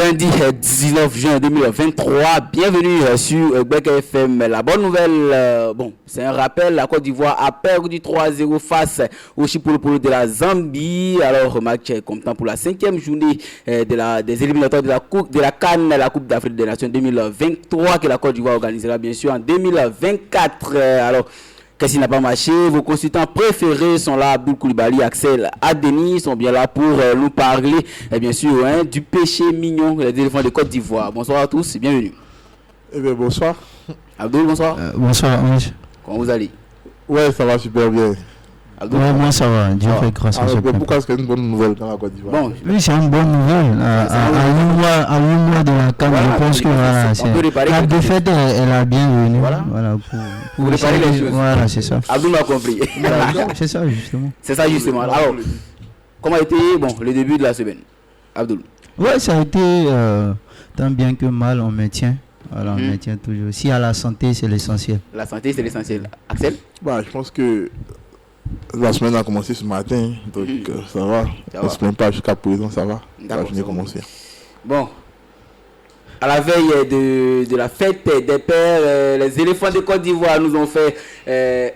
lundi 19 juin 2023. Bienvenue sur Gbek FM. La bonne nouvelle, c'est un rappel, la Côte d'Ivoire a perdu 3-0 face au Chipolopolo de la Zambie. Alors, match comptant pour la 5e journée des éliminatoires de la CAN, la Coupe d'Afrique des Nations 2023, que la Côte d'Ivoire organisera bien sûr en 2024. Alors, qu'est-ce qui n'a pas marché? Vos consultants préférés sont là, Abdoul Koulibaly, Axel Adeni, sont bien là pour nous parler, et bien sûr, du péché mignon des éléphants de Côte d'Ivoire. Bonsoir à tous et bienvenue. Eh bien, bonsoir. Abdoul, bonsoir. Bonsoir, Ange. Comment vous allez? Ouais, ça va super bien. Abdoul, moi ça va, Dieu fait grâce à ce point. Pourquoi est-ce qu'il y a une bonne nouvelle dans la Côte d'Ivoire? Bon, oui, c'est une bonne nouvelle. À 8 mois de la CAN, je pense que voilà, la défaite elle a bien venu. Voilà pour réparer les choses. Voilà, c'est ça. Abdoul m'a compris. C'est ça, justement. C'est ça, justement. Alors, comment a été le début de la semaine, Abdoul? Ouais, ça a été tant bien que mal, on maintient. Voilà, on maintient toujours. Si à la santé, c'est l'essentiel. La santé, c'est l'essentiel. Axel? Je pense que la semaine a commencé ce matin, donc ça va. On ne se plaint pas jusqu'à présent, ça va. La journée a commencé. Bon, à la veille de la fête des pères, les éléphants de Côte d'Ivoire nous ont fait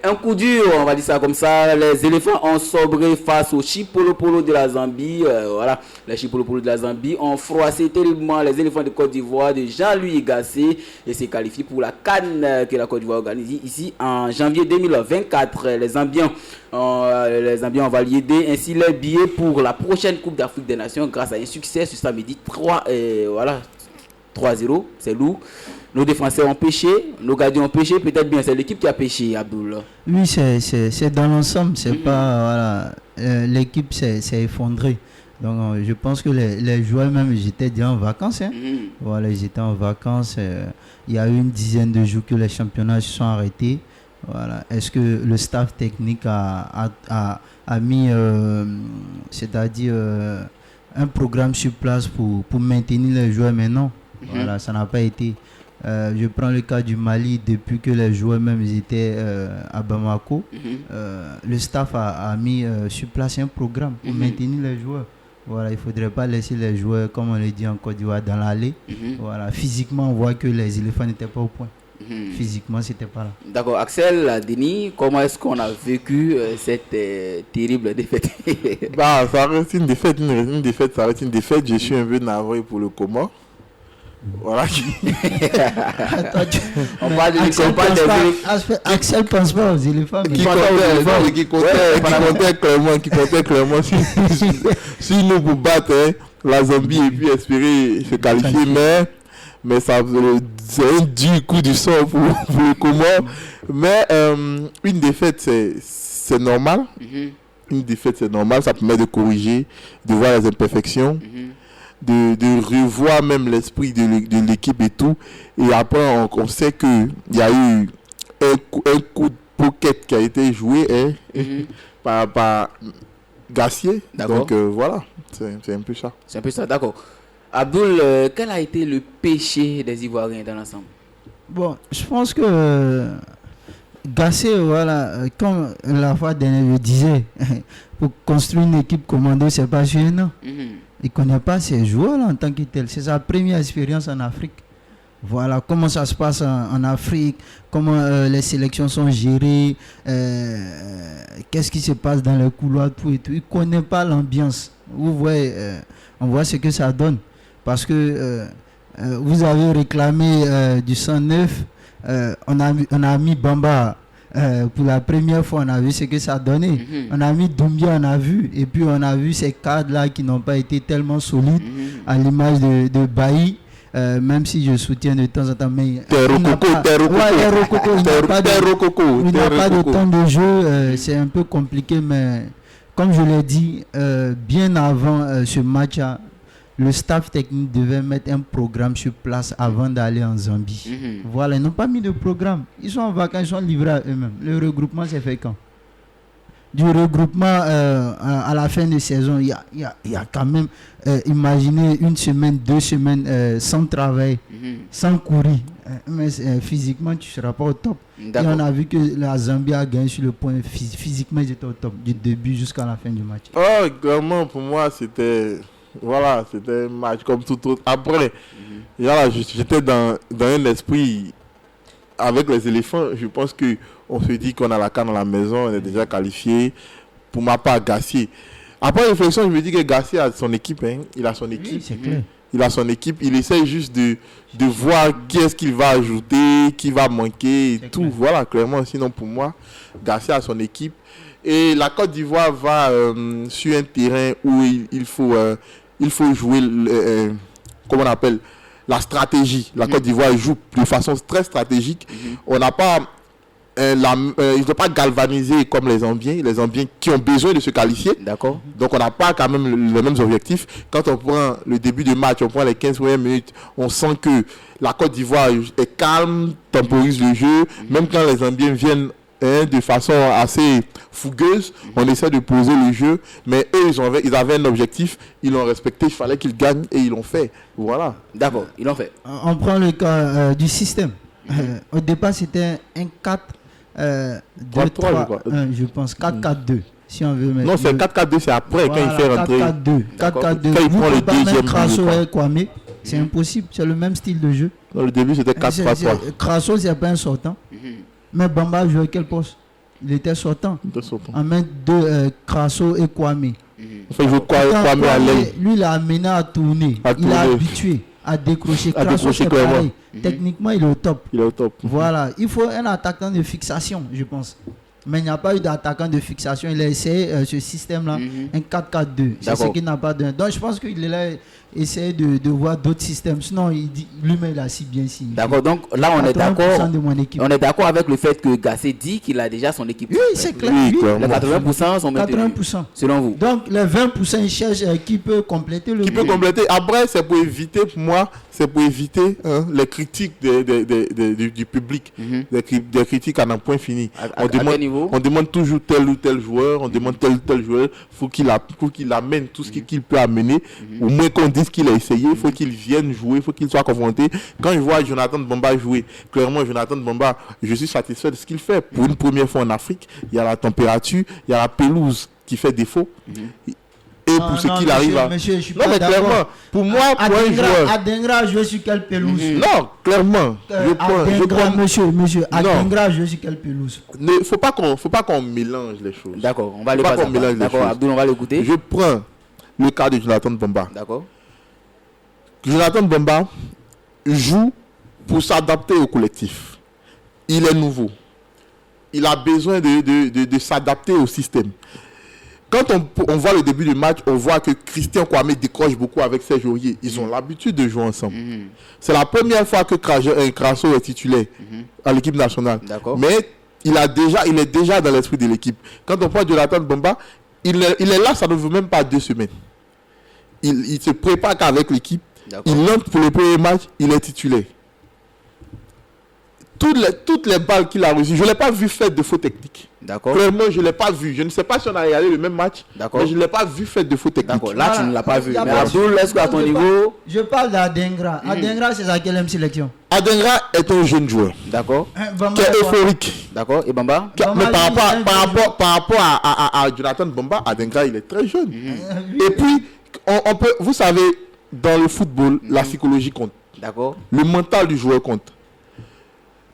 un coup dur, on va dire ça comme ça. Les éléphants ont sobré face au Chipolopolo de la Zambie. Les Chipolopolo de la Zambie ont froissé terriblement les éléphants de Côte d'Ivoire de Jean-Louis Gasset et s'est qualifié pour la CAN que la Côte d'Ivoire organise ici en janvier 2024. Les Zambiens ont validé ainsi les billets pour la prochaine Coupe d'Afrique des Nations grâce à un succès ce samedi 3-0, c'est lourd. Nos défenseurs ont pêché, nos gardiens ont pêché, peut-être bien c'est l'équipe qui a pêché, Abdoul. Oui, c'est dans l'ensemble, c'est pas l'équipe s'est effondrée. Donc je pense que les joueurs même ils étaient déjà en vacances. Voilà, ils étaient en vacances. Il y a eu une dizaine de jours que les championnats se sont arrêtés. Voilà. Est-ce que le staff technique a mis, c'est-à-dire un programme sur place pour maintenir les joueurs? Mais non, voilà, ça n'a pas été. Je prends le cas du Mali, depuis que les joueurs même ils étaient à Bamako, le staff a mis sur place un programme pour maintenir les joueurs. Voilà, il ne faudrait pas laisser les joueurs, comme on le dit en Côte d'Ivoire, dans l'allée. Voilà, physiquement, on voit que les éléphants n'étaient pas au point. Physiquement, c'était pas là. D'accord. Axel, Denis, comment est-ce qu'on a vécu cette terrible défaite? Ça reste une défaite, ça reste une défaite. Je suis un peu navré pour le Comore. Voilà. On parle de Axel pense pas aux éléphants. Qui comptait clairement si nous pour battre la Zambie et puis espérer se qualifier, mais ça c'est un dur coup du sort pour le Comore. Mais une défaite c'est normal. Une défaite c'est normal, ça permet de corriger, de voir les imperfections. De revoir même l'esprit de l'équipe et tout. Et après, on sait qu'il y a eu un coup de pocket qui a été joué par Gassier. Donc voilà, c'est un peu ça. C'est un peu ça, d'accord. Abdoul, quel a été le péché des Ivoiriens dans l'ensemble? Bon, je pense que Gassier, voilà, comme la fois dernière je disais, pour construire une équipe commando, c'est pas gênant. Il ne connaît pas ses joueurs là, en tant que tel. C'est sa première expérience en Afrique. Voilà comment ça se passe en Afrique, comment les sélections sont gérées, qu'est-ce qui se passe dans les couloirs, tout et tout. Il ne connaît pas l'ambiance. Vous voyez, on voit ce que ça donne. Parce que vous avez réclamé du 109, on a mis Bamba. Pour la première fois, on a vu ce que ça donnait. On a mis Doumbia, on a vu. Et puis, on a vu ces cadres-là qui n'ont pas été tellement solides, à l'image de Bailly. Même si je soutiens de temps en temps. Mais il n'a pas de temps de jeu. C'est un peu compliqué. Mais comme je l'ai dit, bien avant ce match, le staff technique devait mettre un programme sur place avant d'aller en Zambie. Voilà, ils n'ont pas mis de programme. Ils sont en vacances, ils sont livrés à eux-mêmes. Le regroupement s'est fait quand? Du regroupement à la fin de saison, il y a quand même, imaginez 1 semaine, 2 semaines sans travail, sans courir. Mais physiquement, tu ne seras pas au top. Et on a vu que la Zambie a gagné sur le point. Physiquement, ils étaient au top, du début jusqu'à la fin du match. Clairement, pour moi, c'était Voilà, c'était un match comme tout autre. Après, voilà, j'étais dans un esprit avec les éléphants. Je pense qu'on se dit qu'on a la CAN à la maison, on est déjà qualifié. Pour ma part, Gassier. Après réflexion, je me dis que Gassier a son équipe. Hein. Il a son équipe. Oui, c'est clair. Il a son équipe. Il essaie juste de voir qui est-ce qu'il va ajouter, qui va manquer et C'est tout. clair. Voilà, clairement. Sinon, pour moi, Gassier a son équipe. Et la Côte d'Ivoire va sur un terrain où il faut jouer, comment on appelle, la stratégie. La Côte d'Ivoire joue de façon très stratégique. On n'a pas, ils ne sont pas galvanisés comme les Zambiens qui ont besoin de se qualifier. D'accord. Donc on n'a pas quand même les mêmes objectifs. Quand on prend le début de match, on prend les 15 premières minutes, on sent que la Côte d'Ivoire est calme, temporise le jeu. Même quand les Zambiens viennent de façon assez fougueuse, on essaie de poser le jeu, mais eux ils avaient un objectif, ils l'ont respecté, il fallait qu'ils gagnent et ils l'ont fait. Voilà. D'accord, ils l'ont fait. On prend le cas du système. Au départ, c'était un 4, 2, 3-3, 3, je crois. 1, je pense. 4-4-2, si on veut mettre. Non, c'est 4-4-2, c'est après quand il fait rentrer. 4-4-2. D'accord. 4-4-2. Quand il Vous prend le pouvez pas deuxième mettre Crasso but, et Kwame. C'est impossible. C'est le même style de jeu. Dans le début, c'était 4-3-3. Crasso, c'est pas un sortant. Mais Bamba jouait quel poste? Il était sortant. En main de Crasso et Kwame. Enfin, il veut Kwame à l'aile. Lui, il a amené à tourner. À Il a tourner. habitué à décrocher. À Crasso, décrocher c'est clairement. pareil. Techniquement, il est au top. Il est au top. Voilà. Il faut un attaquant de fixation, je pense. Mais il n'y a pas eu d'attaquant de fixation. Il a essayé ce système-là, un 4-4-2. C'est ce D'accord. qu'il n'a pas donné. Donc, je pense qu'il a essayé de voir d'autres systèmes. Sinon, il dit lui-même, il a si bien si. D'accord, donc là on est 80% d'accord. de mon équipe. On est d'accord avec le fait que Gassé dit qu'il a déjà son équipe. Oui, c'est clair. Oui, oui. clairement. Les 80% sont maintenus. 80%. Selon vous. Donc, les 20%, il cherche qui peut compléter le Qui peut groupe. compléter. Après, c'est pour éviter, pour moi, les critiques du public. Des critiques à un point fini. À quel niveau? On demande toujours tel ou tel joueur, on demande tel ou tel joueur. Faut qu'il amène tout ce qu'il peut amener. Au moins qu'on dise qu'il a essayé, il faut qu'il vienne jouer, il faut qu'il soit confronté. Quand je vois Jonathan Bamba jouer, clairement, Jonathan Bamba, je suis satisfait de ce qu'il fait. Pour une première fois en Afrique, il y a la température, il y a la pelouse qui fait défaut. Et pour ce qu'il arrive à... Monsieur, je suis Non, pas mais d'accord. clairement, pour moi, pour un joueur... Adengra a joué sur quelle pelouse? Non, clairement. Je prends... Monsieur, Non. Adengra a joué sur quelle pelouse? Ne faut pas qu'on mélange les choses. D'accord, on va le Pas passer. qu'on mélange les D'accord, choses. Abdoul, on va l'écouter. Je prends le cas de Jonathan Bamba. D'accord. Jonathan Bamba joue pour s'adapter au collectif. Il est nouveau. Il a besoin de s'adapter au système. Quand on voit le début du match, on voit que Christian Kwame décroche beaucoup avec Serge Aurier. Ils ont l'habitude de jouer ensemble. C'est la première fois que Crasso est titulaire à l'équipe nationale. D'accord. Mais il est déjà dans l'esprit de l'équipe. Quand on prend Jonathan Bamba, il est là, ça ne veut même pas 2 semaines. Il se prépare qu'avec l'équipe. D'accord. Il entre pour le premier match, il est titulaire. Toutes les balles qu'il a reçues, je ne l'ai pas vu faire de faute technique. D'accord. Clairement, je ne l'ai pas vu. Je ne sais pas si on a regardé le même match, D'accord. mais je ne l'ai pas vu faire de faute technique. D'accord. Là, tu ne l'as pas vu. Y a Mais pas- Abdoul, est-ce qu'à ton niveau. Je parle d'Adengra. Adengra, c'est sa quelle sélection? Adengra est un jeune joueur D'accord. Bamba, qui est quoi? euphorique. D'accord. Et Bamba? Bamba, Mais par lui, rapport à Jonathan Bamba, Adengra, il est très jeune. Oui. Et puis, on peut, vous savez, dans le football, la psychologie compte. D'accord. Le mental du joueur compte.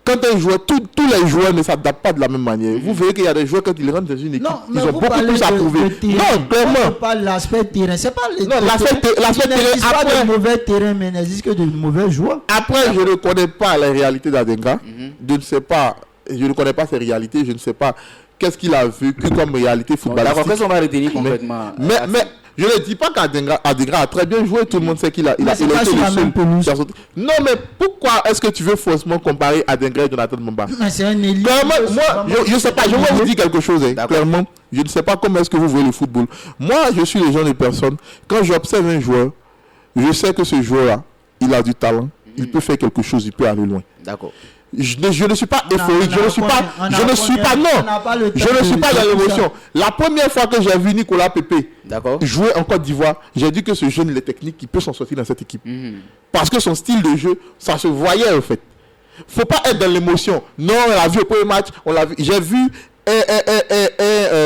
Quand un joueur, tous les joueurs ne s'adaptent pas de la même manière. Vous verrez qu'il y a des joueurs, quand ils rentrent dans une équipe, Non, mais ils ont vous beaucoup parlez plus à de prouver. terrain. Non, clairement. On parle de l'aspect terrain. C'est pas le Non, l'aspect terrain, Il n'existe pas après- de mauvais terrain, mais il n'existe que de mauvais joueurs. Après, je ne connais pas la réalité d'Adenga. Je ne sais pas, je ne connais pas ses réalités. Je ne sais pas qu'est-ce qu'il a vécu comme réalité D'accord. footballistique. Qu'est-ce qu'on va retenir complètement? Mais je ne dis pas qu'Adengra a très bien joué. Tout le monde sait qu'il a Mais c'est pas été sur le la seul même pelouse. qui a sauté. Non, mais pourquoi est-ce que tu veux forcément comparer Adengra et Jonathan Bamba? Mais c'est un élite. Clairement, moi, je ne sais pas, je vais vous dire quelque chose. D'accord. Clairement, je ne sais pas comment est-ce que vous voyez le football. Moi, je suis le genre de personne, quand j'observe un joueur, je sais que ce joueur-là, il a du talent, il peut faire quelque chose, il peut aller loin. D'accord. Je ne suis pas On a- euphorique, on a je ne suis pas, on a- je ne suis pas, on non, n'a pas le temps je ne suis de- pas de dans tout l'émotion. La première fois que j'ai vu Nicolas Pepe D'accord. jouer en Côte d'Ivoire, j'ai dit que ce jeune, il est technique, il peut s'en sortir dans cette équipe. Parce que son style de jeu, ça se voyait en fait. Faut pas être dans l'émotion. Non, on l'a vu au premier match, on l'a vu. J'ai vu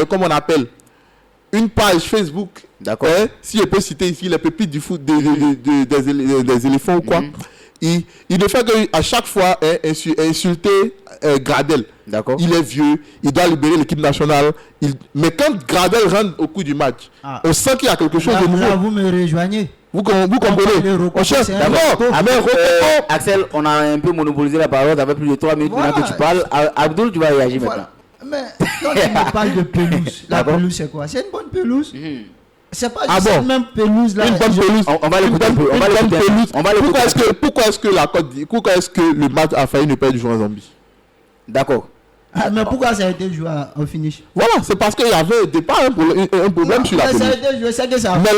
comment on appelle une page Facebook. D'accord. Si je peux citer ici les pépites du foot des éléphants ou quoi. Il ne fait qu'à chaque fois insulter Gradel. D'accord. Il est vieux, il doit libérer l'équipe nationale. Mais quand Gradel rentre au cours du match, on sent qu'il y a quelque chose de nouveau. Là, vous me rejoignez. Vous comprenez? Axel, on a un peu monopolisé la parole. Ça fait plus de 3 minutes maintenant que tu parles. Abdul, tu vas réagir maintenant. Mais quand tu me parles de pelouse, la pelouse c'est quoi? C'est une bonne pelouse. C'est pas juste cette même pelouse là. Une bonne pelouse. On va l'écouter un peu. Pourquoi est-ce que le match a failli ne pas être joué en Zambie? D'accord. Mais pourquoi ça a été joué au finish? Voilà, c'est parce qu'il y avait au départ un problème sur la pelouse. Ça a été joué, c'est que ça. Mais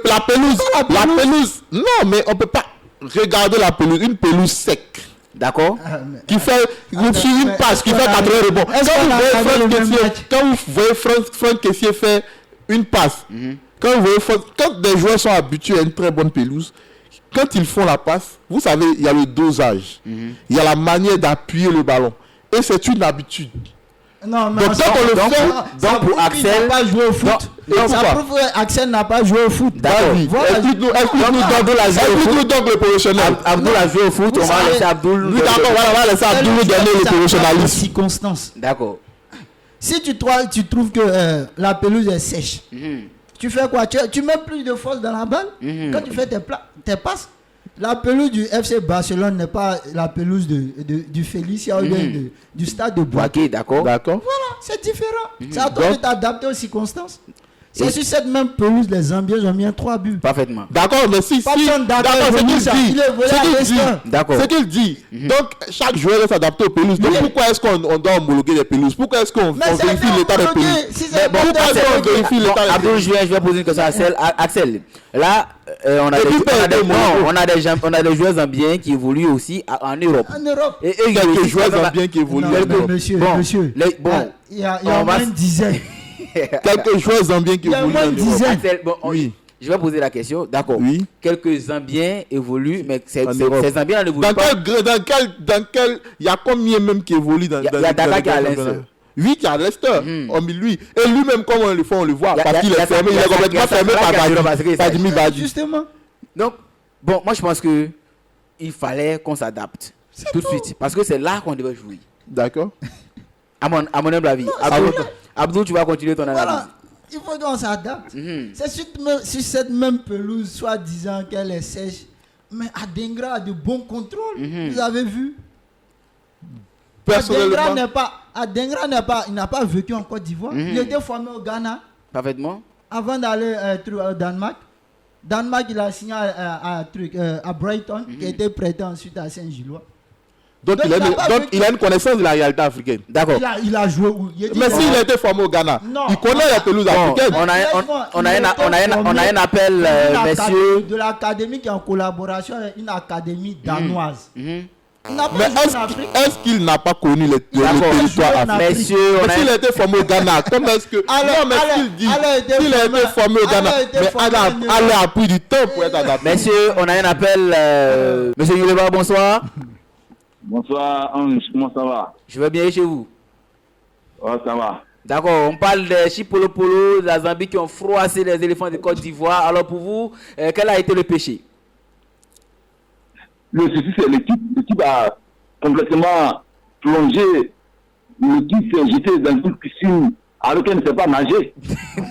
la pelouse, non, mais on peut pas regarder la pelouse, une pelouse sec. D'accord. Qui fait une passe, qui fait 80 rebonds. Quand vous voyez Franck Kessié faire une passe, quand des joueurs sont habitués à une très bonne pelouse, quand ils font la passe, vous savez, il y a le dosage, il y a la manière d'appuyer le ballon. Et c'est une habitude. Non, mais donc pour Axel, n'a pas joué au foot. Ça prouve que Axel n'a pas joué au foot. D'accord. Explique-nous donc le professionnel. Abdul a joué au foot. On va laisser Abdul. Oui, d'accord, on va laisser Abdul nous donner le professionnalisme. Circonstances. D'accord. Si tu trouves que la pelouse est sèche, tu fais quoi? Tu mets plus de force dans la balle quand tu fais tes passes. La pelouse du FC Barcelone n'est pas la pelouse du Félicia ou du stade de Boaké. D'accord. Voilà, c'est différent. C'est à toi de t'adapter aux circonstances. C'est sur cette même pelouse, les Zambiens ont mis 3 buts. Parfaitement. D'accord, mais si. D'accord, c'est qu'il dit. Donc, chaque joueur doit s'adapter aux pelouses. Donc, pourquoi est-ce qu'on doit homologuer les pelouses? Pourquoi est-ce qu'on vérifie l'état des pelouses? Pourquoi est-ce qu'on vérifie l'état des pelouses? Je vais poser une question à Axel. Là, on a des joueurs zambiens qui évoluent aussi en Europe. En Europe. Et il y a des joueurs zambiens qui évoluent en Europe. Monsieur, il y a au moins une dizaine. Quelques joueurs zambiens qui évoluent en Europe. Oui. Je vais poser la question. D'accord. Oui. Quelques Zambiens évoluent, mais ces Zambiens n'évoluent pas. Dans quel. Il y a combien même qui évoluent dans. Il y a Dakar qui a Leicester. Oui, qui a Leicester. Lui. Et lui-même, comme on le voit, parce qu'il est fermé, il est complètement fermé par Jimmy Badji. Justement. Donc, bon, moi je pense que il fallait qu'on s'adapte tout de suite. Parce que c'est là qu'on devait jouer. D'accord. À mon humble avis. Abdul, tu vas continuer ton analyse. Voilà. Il faut qu'on s'adapte. C'est sur cette même pelouse, soi-disant qu'elle est sèche. Mais Adengra a de bons contrôles. Vous avez vu? Adengra n'a pas vécu en Côte d'Ivoire. Il était formé au Ghana. Parfaitement. Avant d'aller au Danemark. Danemark, il a signé à Brighton, qui était prêté ensuite à Saint-Gillois. Donc il a une connaissance de la réalité africaine. D'accord. Il a joué où? Mais s'il a été formé au Ghana, il connaît la pelouse africaine. On a un appel, messieurs. De l'académie qui est en collaboration avec une académie danoise. Mais est-ce qu'il n'a pas connu le territoire africain? Messieurs, s'il a été formé au Ghana, comment est-ce que... Non, mais s'il dit qu'il a été formé au Ghana, mais elle a pris du temps pour être adapté. Messieurs, on a un appel. Monsieur Yoleba, bonsoir. Bonsoir Ange, comment ça va? Je vais bien chez vous. Oh, ça va. D'accord, on parle des Chipolopolo, de la Zambie qui ont froissé les éléphants de Côte d'Ivoire. Alors pour vous, quel a été le péché? Le souci, c'est l'équipe. L'équipe a complètement plongé. L'équipe s'est jetée dans une piscine alors qu'elle ne sait pas nager.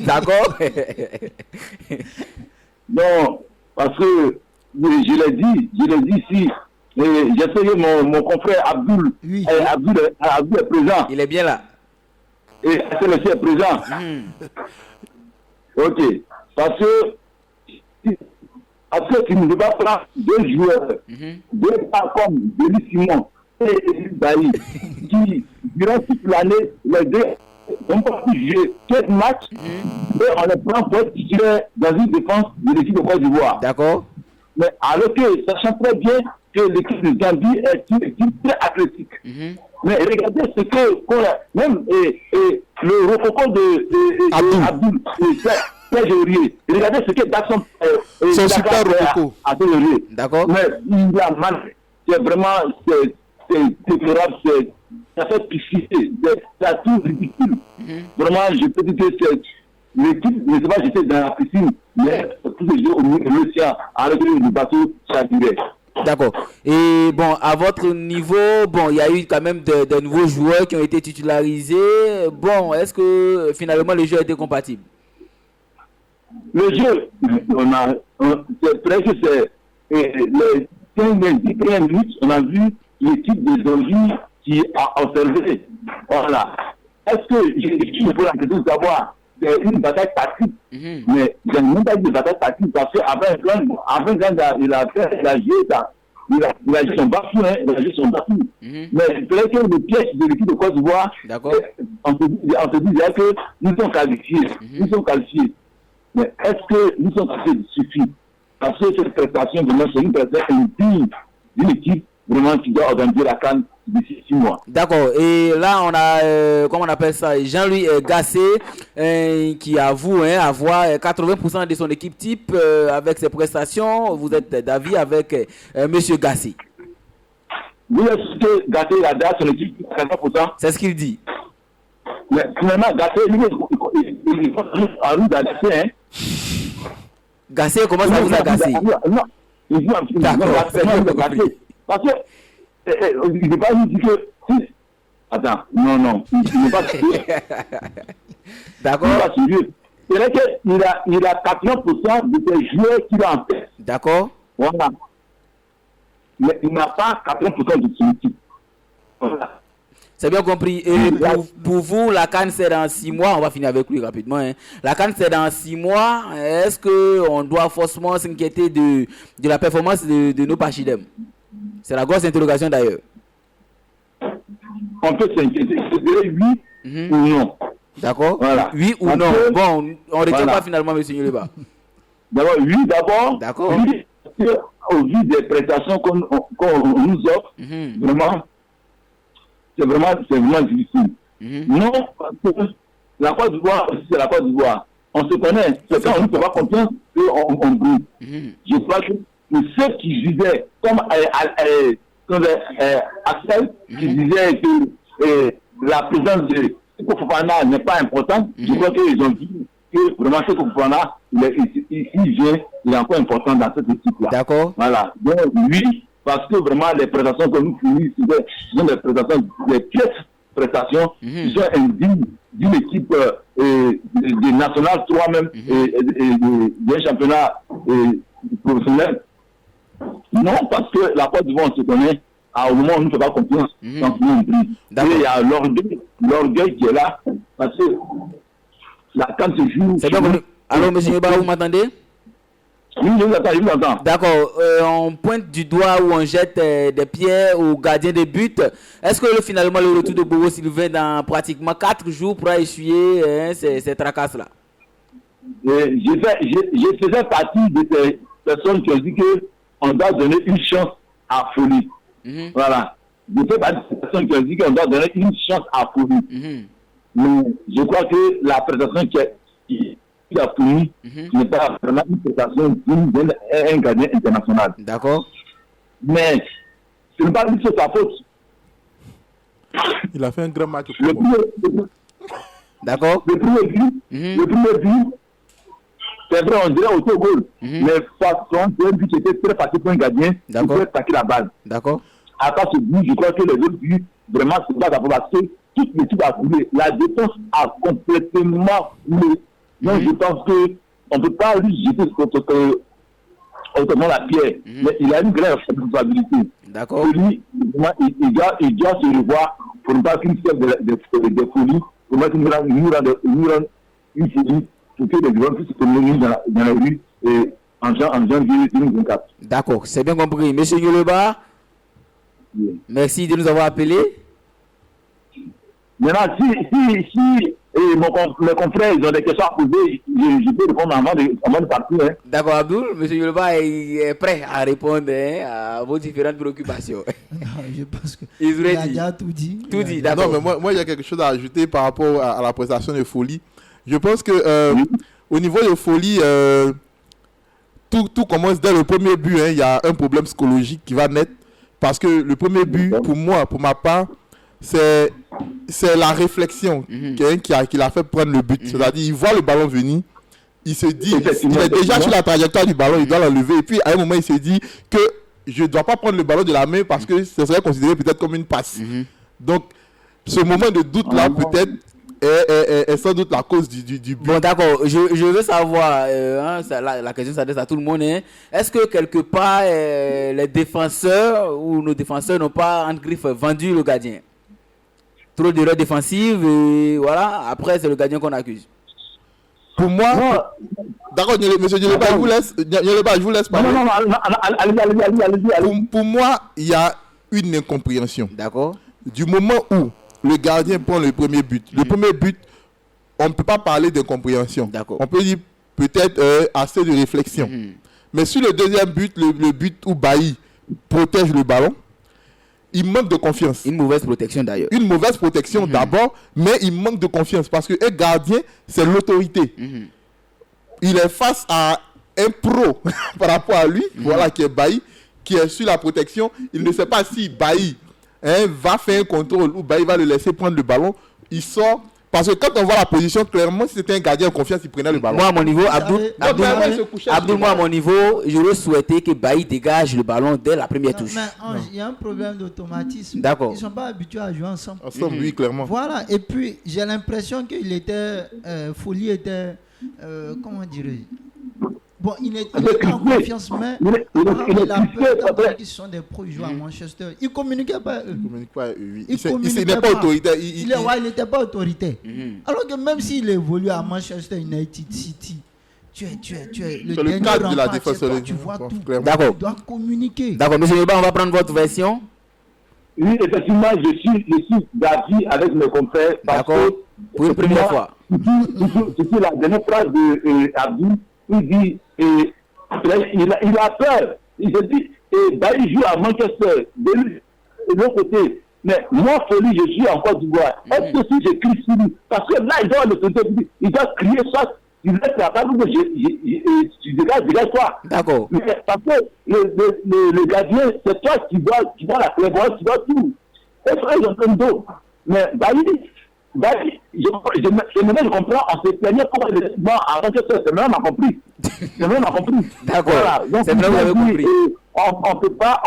D'accord. Non, parce que je l'ai dit ici. J'essaie que mon confrère Abdul, Abdul est présent. Il est bien là. Et Axel aussi est présent. Ok. Parce que Axel, tu ne peux pas prendre deux joueurs, deux pas comme Denis Simon et Elie Bailly, qui, durant toute l'année, les deux n'ont pas pu jouer 4 matchs, et on les prend pour être titulaires dans une défense de l'équipe de Côte d'Ivoire. D'accord. Mais alors que, sachant très bien que l'équipe de Zambie est une équipe très athlétique. Mais regardez ce que, même le rococo de Abdul, Serge Aurier, regardez ce que Jackson c'est super rococo. D'accord. Mais il a mal. C'est vraiment, c'est déplorable, ça fait pisser, c'est tout ridicule. Vraiment, je peux dire que l'équipe ne s'est pas jetée dans la piscine, mais tous les jours, le sien, avec le bateau, ça durait. D'accord. Et bon, à votre niveau, bon, il y a eu quand même de nouveaux joueurs qui ont été titularisés. Bon, est-ce que finalement le jeu a été compatible? Le jeu, c'est presque les 10 premières minutes, on a vu l'équipe des Zombies qui a observé. Voilà. Est-ce que je pose la question de savoir, c'est une bataille tactique, mais il n'y a même pas eu de bataille tactique parce qu'après il a joué son bafou, Mais c'est vrai que le piège de l'équipe de Côte d'Ivoire, on se dit déjà que nous sommes qualifiés. Mais est-ce que nous sommes capables de suffire? Parce que cette prestation, vraiment, c'est une prestation indigne d'une équipe vraiment qui doit organiser la CAN d'ici 6 mois. D'accord. Et là, on a, comment on appelle ça, Jean-Louis Gasset, qui avoue avoir 80% de son équipe type avec ses prestations. Vous êtes d'avis avec Monsieur Gasset? Oui, est-ce que Gasset a déjà son équipe type à 80%? C'est ce qu'il dit. Mais finalement, Gasset, il est en route d'adapter, Gasset, comment ça vous a gassé? Non, il joue un petit peu. Parce que, il n'est pas dit que. Attends, non, il n'est pas sérieux. D'accord. Il n'est pas sérieux. C'est vrai qu'il a 80% de ses joueurs qu'il a en tête. D'accord. Voilà. Mais il n'a pas 80% de son équipe. Voilà. C'est bien compris. Et pour vous, la CAN c'est dans 6 mois. On va finir avec lui rapidement. La CAN c'est dans 6 mois. Est-ce qu'on doit forcément s'inquiéter de la performance de nos Pachidem? C'est la grosse interrogation d'ailleurs. On peut s'inquiéter. C'est oui ou non. D'accord. Voilà. Oui ou non. Bon, on ne retient pas finalement, M. Nyoleba. D'abord, oui, d'abord. D'accord. Oui, au vu des prestations qu'on nous offre, vraiment. C'est vraiment difficile. Non, parce que la Côte d'Ivoire, c'est la Côte d'Ivoire. On se connaît. C'est quand on ne fait pas confiance qu'on brille. Je crois que ceux qui disaient, comme Axel, qui disait que la présence de Fofana n'est pas importante, je crois qu'ils ont dit que vraiment ce Fofana, il est encore important dans cette équipe-là. D'accord. Voilà. Donc, oui. Parce que vraiment, les prestations que nous fournissons, ce sont des prestations, des pièces prestations qui sont indignes d'une équipe de National 3 même et d'un championnat professionnel. Non, parce que la Côte d'Ivoire, on se connaît, au moment où on ne fait pas confiance, quand on brille. Et il y a l'orgueil qui est là, parce que la CAN se joue. C'est bien. Alors, M. Nyoleba, vous m'entendez? Oui, je vous entends. D'accord. On pointe du doigt ou on jette des pierres au gardien de but. Est-ce que finalement le retour de Bobo Sylvain dans pratiquement 4 jours pourra essuyer ces tracasses-là? Je faisais partie de ces personnes qui ont dit qu'on doit donner une chance à Folie. Voilà. Je fais partie de ces personnes qui ont dit qu'on doit donner une chance à Folie. Mais je crois que la présentation qui a fourni n'est pas vraiment une prestation d'un gardien international. D'accord. Mais ce n'est pas juste sa faute. Il a fait un grand match. D'accord. Le premier but, c'est vrai, on dirait autogol. Mais façon, c'est un but qui était très facile pour un gardien qui peut attaquer la balle. D'accord. À part ce but, je crois que les autres buts, vraiment, c'est pas d'abord parce que toute l'équipe a coulé. La défense a complètement coulé. Donc, je pense qu'on ne peut pas lui jeter autrement la pierre. Mais il a une grande responsabilité. D'accord. Lui, il doit se revoir pour ne pas qu'il fasse des folies, pour mettre une folie, pour que les gens puissent se promener dans la rue en janvier 2024. D'accord, c'est bien compris. Monsieur Nyoleba, merci de nous avoir appelés. Maintenant, si mes confrères ils ont des questions à poser, je peux répondre avant de partir. D'accord, Abdoul, M. Nyoleba est prêt à répondre à vos différentes préoccupations. Non, je pense que il a déjà tout dit. Tout dit, d'accord. Non, mais moi, il y a quelque chose à ajouter par rapport à la prestation de Folie. Je pense que au niveau de Folie, tout commence dès le premier but. Il y a un problème psychologique qui va naître. Parce que le premier but, pour moi, pour ma part, c'est la réflexion qui l'a fait prendre le but. C'est-à-dire, il voit le ballon venir, il se dit, il est déjà sur la trajectoire du ballon, il doit l'enlever. Et puis, à un moment, il se dit que je ne dois pas prendre le ballon de la main parce que ce serait considéré peut-être comme une passe. Donc, ce moment de doute-là, peut-être, est sans doute la cause du but. Bon, d'accord. Je veux savoir, la question s'adresse à tout le monde. Est-ce que quelque part, les défenseurs ou nos défenseurs n'ont pas, en griffe, vendu le gardien? Trop d'erreurs défensives et voilà. Après, c'est le gardien qu'on accuse. Pour moi, d'accord, monsieur Djeleba, je vous laisse parler. Non, allez-y. Pour moi, il y a une incompréhension. D'accord. Du moment où le gardien prend le premier but, on ne peut pas parler d'incompréhension. D'accord. On peut dire peut-être assez de réflexion. Mais sur le deuxième but, le but où Bailly protège le ballon, il manque de confiance. Une mauvaise protection d'ailleurs. Une mauvaise protection d'abord, mais il manque de confiance parce qu'un gardien, c'est l'autorité. Il est face à un pro par rapport à lui, voilà, qui est Bailly, qui est sur la protection. Il ne sait pas si Bailly va faire un contrôle ou Bailly va le laisser prendre le ballon. Il sort. Parce que quand on voit la position, clairement, si c'était un gardien de confiance, il prenait le ballon. Moi, à mon niveau, Abdoul, moi, à mon niveau, j'aurais souhaité que Bailly dégage le ballon dès la première touche. Mais il y a un problème d'automatisme. D'accord. Ils ne sont pas habitués à jouer ensemble. Ensemble, oui, clairement. Voilà, et puis j'ai l'impression qu'il était. Folie était. Comment dirais-je? Bon, il n'est pas en confiance, mais il a peur qu'ils sont des pros, ils jouent à Manchester. Il ne communiquait pas eux. Il n'est pas autoritaire. Il n'était pas autoritaire. Alors que même s'il évolue à Manchester United City, tu es le cadre de la défense. Tu vois tout. D'accord. Tu dois communiquer. D'accord, monsieur Yoba, on va prendre votre version. Oui, effectivement, je suis d'avis avec mes confrères. D'accord. Pour une première fois. C'est la dernière phrase d'Abdou. Il dit, il a peur. Il se dit, Bailly joue à Manchester, de l'autre côté. Mais moi, Folie, je suis en Côte d'Ivoire. Est-ce que si je crie sur lui? Parce que là, il doit l'autorité, il doit crier soit, il laisse la table, tu dégage toi. D'accord. Mais parce que le gardien, c'est toi qui dois la clairvoyance, tu dois tout. Est-ce qu'ils ont un dos? Mais Bailly, je comprends, on se plaignait pour le décision à Manchester, c'est même compris. D'accord. Voilà. Donc, c'est même compris. On peut pas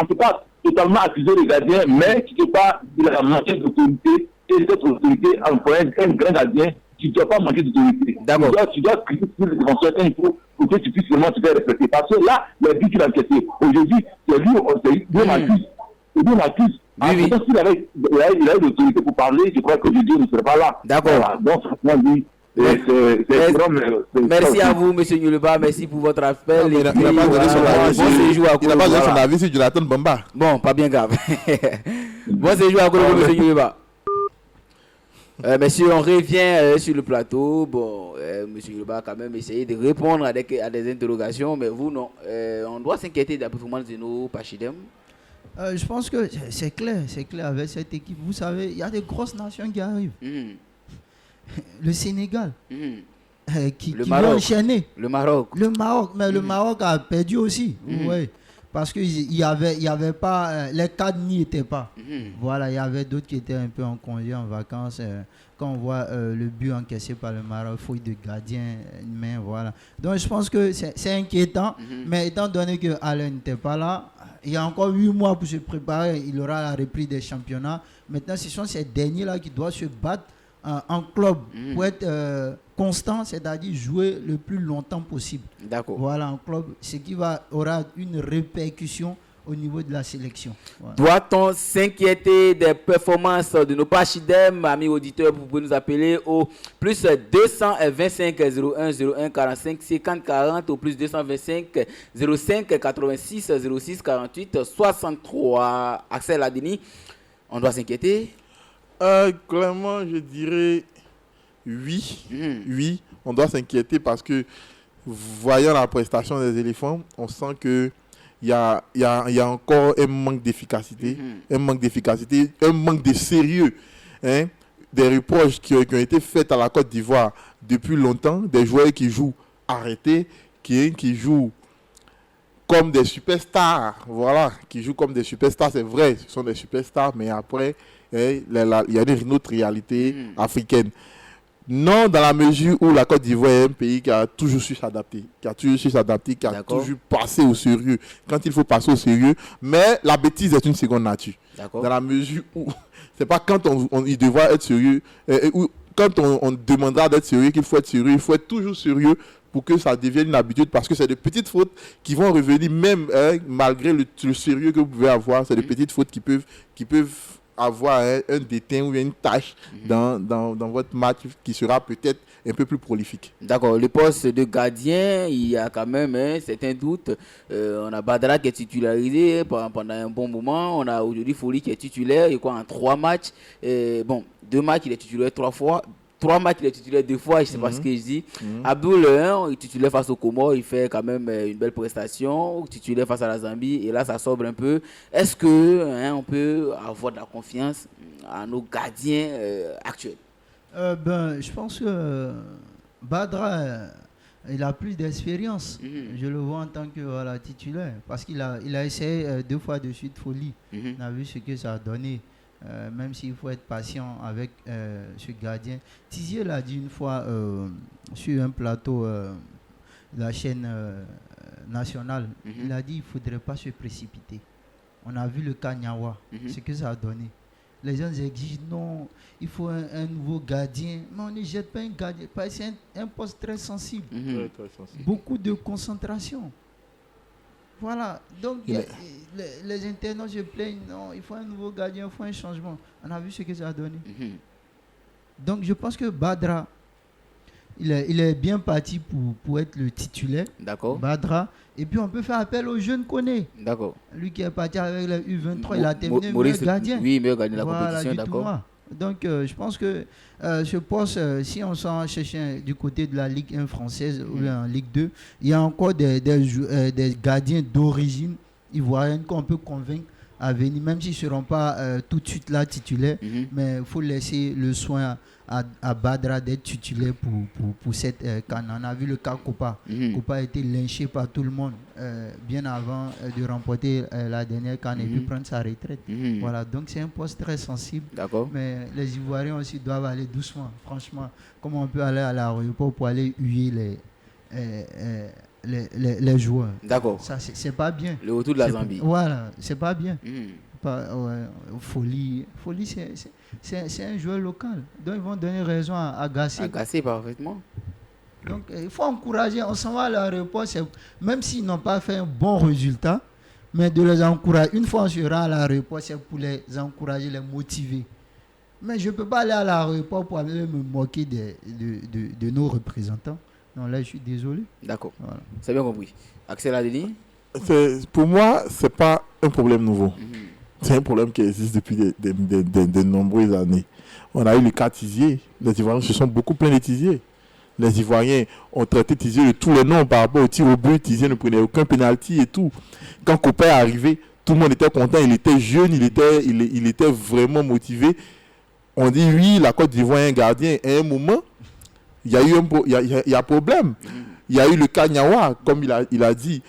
totalement accuser le gardien, mais quelque part, il a manqué d'autorité, et cette autorité emploie un grand gardien qui ne doit pas manquer d'autorité. D'accord. Tu dois crier sur le défenseur quand il faut pour que tu puisses vraiment te faire respecter. Parce que là, il a dit qu'il a encaissé. Aujourd'hui, c'est lui, on m'accuse. Il m'accuse. Oui. S'il avait l'autorité pour parler, je crois que Dieu ne serait pas là. D'accord. Voilà. Donc, franchement, lui, merci à vous, monsieur Nyouleba. Merci pour votre appel. Il n'a pas donné son avis sur Jonathan Bamba. Bon, pas bien grave. Bon séjour à Kolo, monsieur Nyouleba. Monsieur, on revient sur le plateau. Bon, monsieur Nyouleba a quand même essayé de répondre à des interrogations, mais vous, non. On doit s'inquiéter de la performance de nos Pachidem. Je pense que c'est clair avec cette équipe. Vous savez, il y a des grosses nations qui arrivent. Le Sénégal, qui va enchaîner. Le Maroc, mais le Maroc a perdu aussi. Ouais, parce qu'il y avait pas, les cadres n'y étaient pas. Voilà, il y avait d'autres qui étaient un peu en congé, en vacances. Quand on voit le but encaissé par le Maroc, faute de gardien, mais voilà. Donc je pense que c'est inquiétant, mais étant donné que Alain n'était pas là, il y a encore 8 mois pour se préparer, il aura la reprise des championnats. Maintenant, ce sont ces derniers-là qui doivent se battre en club pour être constant, c'est-à-dire jouer le plus longtemps possible. D'accord. Voilà, en club, ce qui aura une répercussion au niveau de la sélection. Voilà. Doit-on s'inquiéter des performances de nos Pachidem, amis auditeurs, vous pouvez nous appeler au plus 225 01 01 45 50 40 au plus 225 05 86 06 48 63. Axel Adini, on doit s'inquiéter? Clairement, je dirais oui. Oui, on doit s'inquiéter parce que voyant la prestation des éléphants, on sent que il y a encore un manque d'efficacité, un manque de sérieux, des reproches qui ont été faits à la Côte d'Ivoire depuis longtemps, des joueurs qui jouent arrêtés, qui jouent comme des superstars, voilà, qui jouent comme des superstars, c'est vrai, ce sont des superstars, mais après, il y a une autre réalité africaine. Non, dans la mesure où la Côte d'Ivoire est un pays qui a toujours su s'adapter, qui a toujours passé au sérieux quand il faut passer au sérieux, mais la bêtise est une seconde nature. D'accord. Dans la mesure où c'est pas quand il devra être sérieux, ou quand on demandera d'être sérieux qu'il faut être sérieux, il faut être toujours sérieux pour que ça devienne une habitude, parce que c'est des petites fautes qui vont revenir même malgré le sérieux que vous pouvez avoir, c'est des petites fautes qui peuvent avoir un déteint ou une tâche dans votre match qui sera peut-être un peu plus prolifique. D'accord. Le poste de gardien, il y a quand même certains doutes. On a Badra qui est titularisé pendant un bon moment. On a aujourd'hui Folly qui est titulaire en 3 matchs. 2 matchs, il est titulaire 3 fois. 3 matchs, il est titulaire 2 fois, je ne sais pas ce que je dis. Abdul, il est titulaire face au Comores, il fait quand même une belle prestation. Titulaire face à la Zambie, et là, ça sobre un peu. Est-ce que on peut avoir de la confiance à nos gardiens actuels? Je pense que Badra, il a plus d'expérience. Je le vois en tant que titulaire, parce qu'il a essayé 2 fois de suite Folly. On a vu ce que ça a donné. Même s'il faut être patient avec ce gardien. Tizier l'a dit une fois sur un plateau de la chaîne nationale. Il a dit qu'il ne faudrait pas se précipiter. On a vu le cas Nyawa, ce que ça a donné. Les gens exigent non, il faut un nouveau gardien. Mais on ne jette pas un gardien, parce que c'est un poste très sensible. Très sensible. Beaucoup de concentration. Voilà, donc les internautes se plaignent, non, il faut un nouveau gardien, il faut un changement. On a vu ce que ça a donné. Donc je pense que Badra, il est bien parti pour être le titulaire. D'accord. Badra, et puis on peut faire appel au jeune Koné. D'accord. Lui qui est parti avec le U23, il a terminé meilleur gardien. Oui, meilleur gardien de la compétition, d'accord. Tournoi. Donc je pense que ce poste, si on s'en cherche du côté de la Ligue 1 française ou en Ligue 2, il y a encore des gardiens d'origine ivoirienne qu'on peut convaincre à venir, même s'ils ne seront pas tout de suite là titulaires, mais il faut laisser le soin à Badra d'être titulaire pour cette CAN. On a vu le cas Kopa. Kopa a été lynché par tout le monde bien avant de remporter la dernière CAN et puis prendre sa retraite. Voilà, donc c'est un poste très sensible. D'accord. Mais les Ivoiriens aussi doivent aller doucement. Franchement, comment on peut aller à l'aéroport pour aller huer les joueurs? D'accord. Ça, c'est pas bien. Le retour de la Zambie. Voilà, c'est pas bien. Folly, c'est un joueur local. Donc ils vont donner raison à Gassé. À Gassé, parfaitement. Donc il faut encourager. On s'en va à l'aéroport, même s'ils n'ont pas fait un bon résultat, mais de les encourager. Une fois on se rend à l'aéroport, c'est pour les encourager, les motiver. Mais je ne peux pas aller à l'aéroport pour aller me moquer de nos représentants. Non, là je suis désolé. D'accord. Voilà. C'est bien compris. Axel Adeni? Pour moi, ce n'est pas un problème nouveau. C'est un problème qui existe depuis de nombreuses années. On a eu le cas Tizier. Les Ivoiriens se sont beaucoup plaints de Tizier. Les Ivoiriens ont traité Tizier de tous les noms par rapport au tir au but. Tizier ne prenait aucun penalty et tout. Quand Coppa est arrivé, tout le monde était content. Il était jeune, il était vraiment motivé. On dit, oui, la Côte d'Ivoire est un gardien. À un moment, il y a eu un problème. Il y a eu le cas Nyawa, comme il a dit.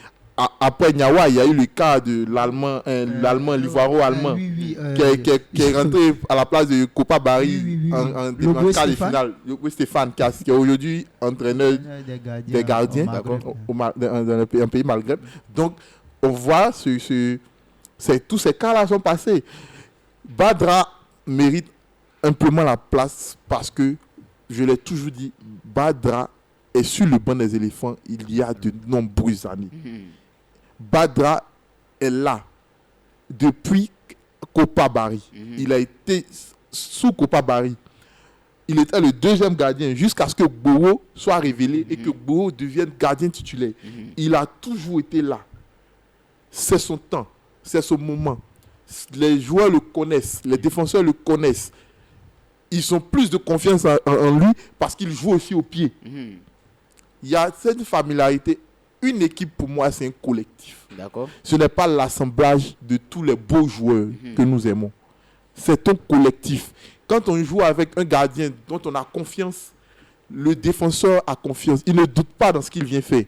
Après Nyawa, il y a eu le cas de l'Allemand, l'Ivoiro-Allemand, qui est rentré à la place de Kopa Barry en quart de finale. Stéphane, qui est aujourd'hui entraîneur des gardiens dans un pays Maghreb. Donc, on voit tous ces cas-là sont passés. Badra mérite amplement la place parce que, je l'ai toujours dit, Badra est sur le banc des éléphants il y a de nombreuses années. Badra est là depuis Kopa Barry. Il a été sous Kopa Barry. Il était le deuxième gardien jusqu'à ce que Gboro soit révélé et que Gboro devienne gardien titulaire. Il a toujours été là. C'est son temps, c'est son moment. Les joueurs le connaissent, les défenseurs le connaissent. Ils ont plus de confiance en lui parce qu'il joue aussi au pied. Il y a cette familiarité. Une équipe, pour moi, c'est un collectif. D'accord. Ce n'est pas l'assemblage de tous les beaux joueurs que nous aimons. C'est un collectif. Quand on joue avec un gardien dont on a confiance, le défenseur a confiance. Il ne doute pas dans ce qu'il vient faire.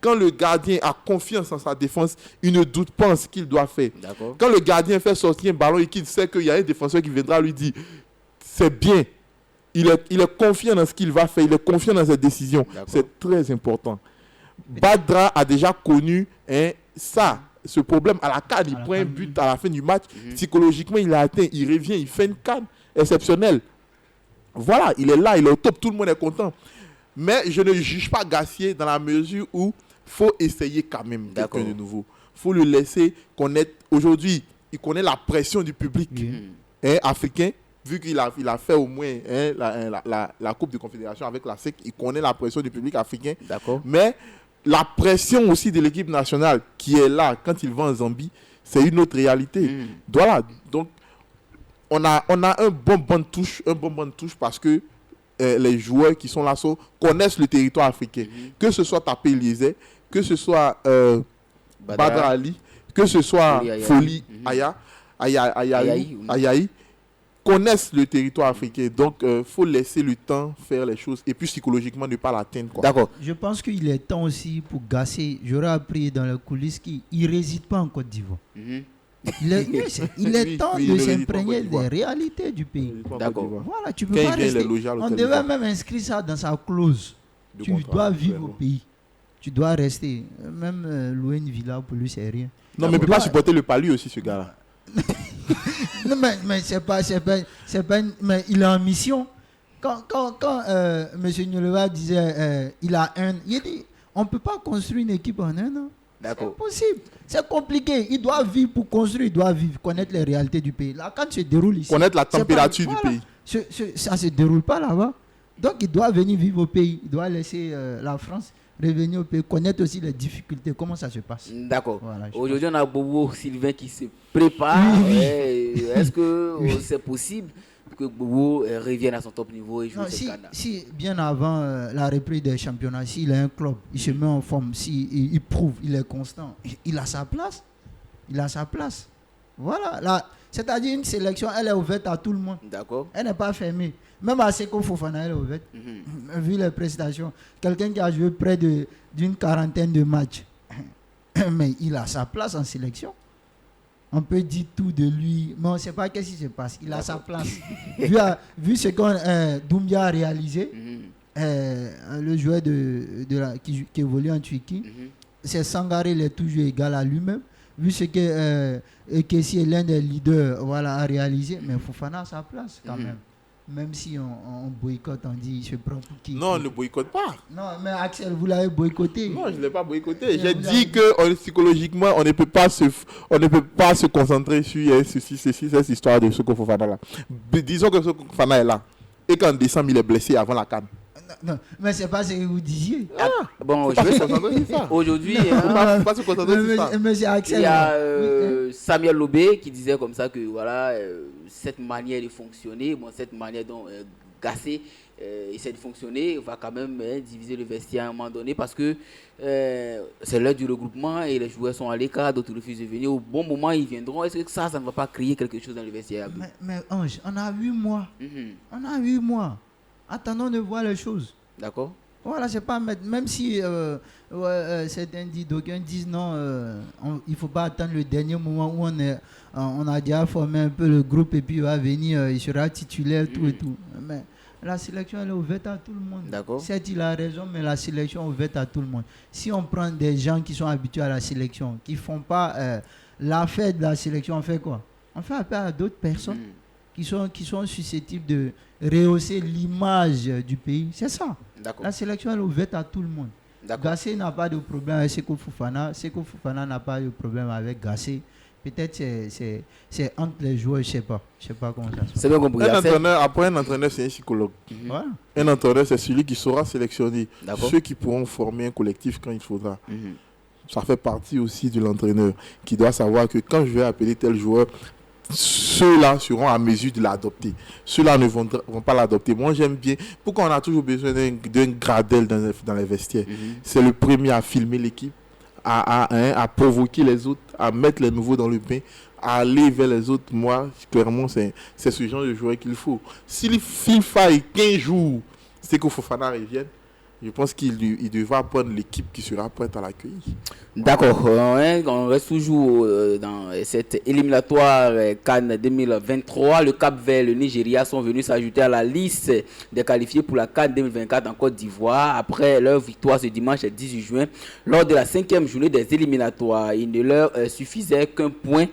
Quand le gardien a confiance en sa défense, il ne doute pas en ce qu'il doit faire. D'accord. Quand le gardien fait sortir un ballon et qu'il sait qu'il y a un défenseur qui viendra lui dire c'est bien, il est confiant dans ce qu'il va faire, il est confiant dans ses décisions. D'accord. C'est très important. Badra a déjà connu ce problème à la CAN. Il prend un but à la fin du match. Psychologiquement, il a atteint, il revient, il fait une CAN exceptionnelle. Voilà, il est là, il est au top, tout le monde est content. Mais je ne juge pas Gassier dans la mesure où il faut essayer quand même quelqu'un de nouveau. Il faut le laisser connaître. Aujourd'hui, il connaît la pression du public africain. Vu qu'il a fait au moins la Coupe de Confédération avec la SEC, il connaît la pression du public africain. D'accord. Mais la pression aussi de l'équipe nationale qui est là quand il va en Zambie, c'est une autre réalité. Voilà. Donc, on a un bon banc de touche parce que les joueurs qui sont là connaissent le territoire africain. Que ce soit Tapé Eliezer, que ce soit Badra Ali, que ce soit Folie Ayayi, connaissent le territoire africain. Donc, il faut laisser le temps faire les choses et puis psychologiquement ne pas l'atteindre. D'accord. Je pense qu'il est temps aussi pour Gassé. J'aurais appris dans les coulisses qu'il ne réside pas en Côte d'Ivoire. Il est temps de s'imprégner des réalités du pays. D'accord. Voilà, tu peux pas rester. On devait même inscrire ça dans sa clause. Tu dois vivre au pays. Tu dois rester. Même louer une villa pour lui, c'est rien. Non, mais il ne peut pas supporter le palu aussi, ce gars-là. Non, mais c'est pas mais il est en mission. Quand M. Nyoleva disait il dit on ne peut pas construire une équipe en un an. C'est impossible. C'est compliqué. Il doit vivre pour construire, il doit vivre, connaître les réalités du pays. Là, quand se déroule ici, connaître la température du pays. Ça ne se déroule pas là-bas. Donc, il doit venir vivre au pays. Il doit laisser la France revenir au pays, connaître aussi les difficultés, comment ça se passe. D'accord. Voilà, aujourd'hui, on a Bobo Sylvain qui se prépare. Est-ce que c'est possible que Bobo revienne à son top niveau et joue ce Ghana? Si bien avant la reprise des championnats, s'il a un club, il se met en forme, il prouve, il est constant, il a sa place. Il a sa place. Voilà. Là, c'est-à-dire une sélection, elle est ouverte à tout le monde. D'accord. Elle n'est pas fermée. Même à Seko Fofana, elle est ouverte. Vu les prestations. Quelqu'un qui a joué près d'une quarantaine de matchs. Mais il a sa place en sélection. On peut dire tout de lui, mais on ne sait pas qu'est-ce qui se passe. Il a sa place. vu ce que Doumbia a réalisé, le joueur qui évolue en Turquie, c'est Sangaré, il est toujours égal à lui-même. Vu ce que Kessie est l'un des leaders a réalisé, mais Fofana a sa place quand même. Même si on boycotte, on dit je prends pour qui. Non, on ne boycotte pas. Non, mais Axel, vous l'avez boycotté. Non, je ne l'ai pas boycotté. J'ai dit que psychologiquement, on ne peut pas se concentrer sur cette histoire de Seko Fofana là. Disons que Seko Fofana est là et qu'en décembre, il est blessé avant la CAN. Non, mais c'est pas ce que vous disiez. Bon, je vais se concentrer sur ça. Aujourd'hui, pas se concentrer sur ça. Monsieur Axel, il y a Samuel Lobé qui disait comme ça que voilà, cette manière de fonctionner, cette manière dont Gassé essaie de fonctionner, va quand même diviser le vestiaire à un moment donné parce que c'est l'heure du regroupement et les joueurs sont à l'écart, d'autres refusent de venir. Au bon moment, ils viendront. Est-ce que ça ne va pas créer quelque chose dans le vestiaire? Mais Ange, on a 8 mois. On a 8 mois. Attendons de voir les choses. D'accord. Voilà, c'est pas même si certains disent, d'aucuns disent non, il ne faut pas attendre le dernier moment où on a déjà formé un peu le groupe et puis il va venir, il sera titulaire, tout et tout. Mais la sélection, elle est ouverte à tout le monde. D'accord. Certes, il a raison, mais la sélection est ouverte à tout le monde. Si on prend des gens qui sont habitués à la sélection, qui ne font pas l'affaire de la sélection, on fait quoi? On fait appel à d'autres personnes qui sont susceptibles de rehausser l'image du pays. C'est ça. La sélection est ouverte à tout le monde. Gassé n'a pas de problème avec Seko Fofana. Seko Fofana n'a pas de problème avec Gassé. Peut-être c'est entre les joueurs, je ne sais pas comment ça se passe. C'est bien compris. Après, un entraîneur, c'est un psychologue. Voilà. Un entraîneur, c'est celui qui saura sélectionner ceux qui pourront former un collectif quand il faudra. Ça fait partie aussi de l'entraîneur qui doit savoir que quand je vais appeler tel joueur, ceux-là seront à mesure de l'adopter. Ceux-là ne vont pas l'adopter. Moi, j'aime bien. Pourquoi on a toujours besoin d'un gradel dans les vestiaires? C'est le premier à filmer l'équipe, à provoquer les autres, à mettre les nouveaux dans le bain, à aller vers les autres. Moi, clairement, c'est ce genre de joueur qu'il faut. S'il faille 15 jours, c'est qu'il faut Fofana revienne. je pense qu'il devra prendre l'équipe qui sera prête à l'accueillir. D'accord, on reste toujours dans cette éliminatoire CAN 2023. Le Cap-Vert et le Nigeria sont venus s'ajouter à la liste des qualifiés pour la CAN 2024 en Côte d'Ivoire après leur victoire ce dimanche 18 juin lors de la 5e journée des éliminatoires. Il ne leur suffisait qu'un point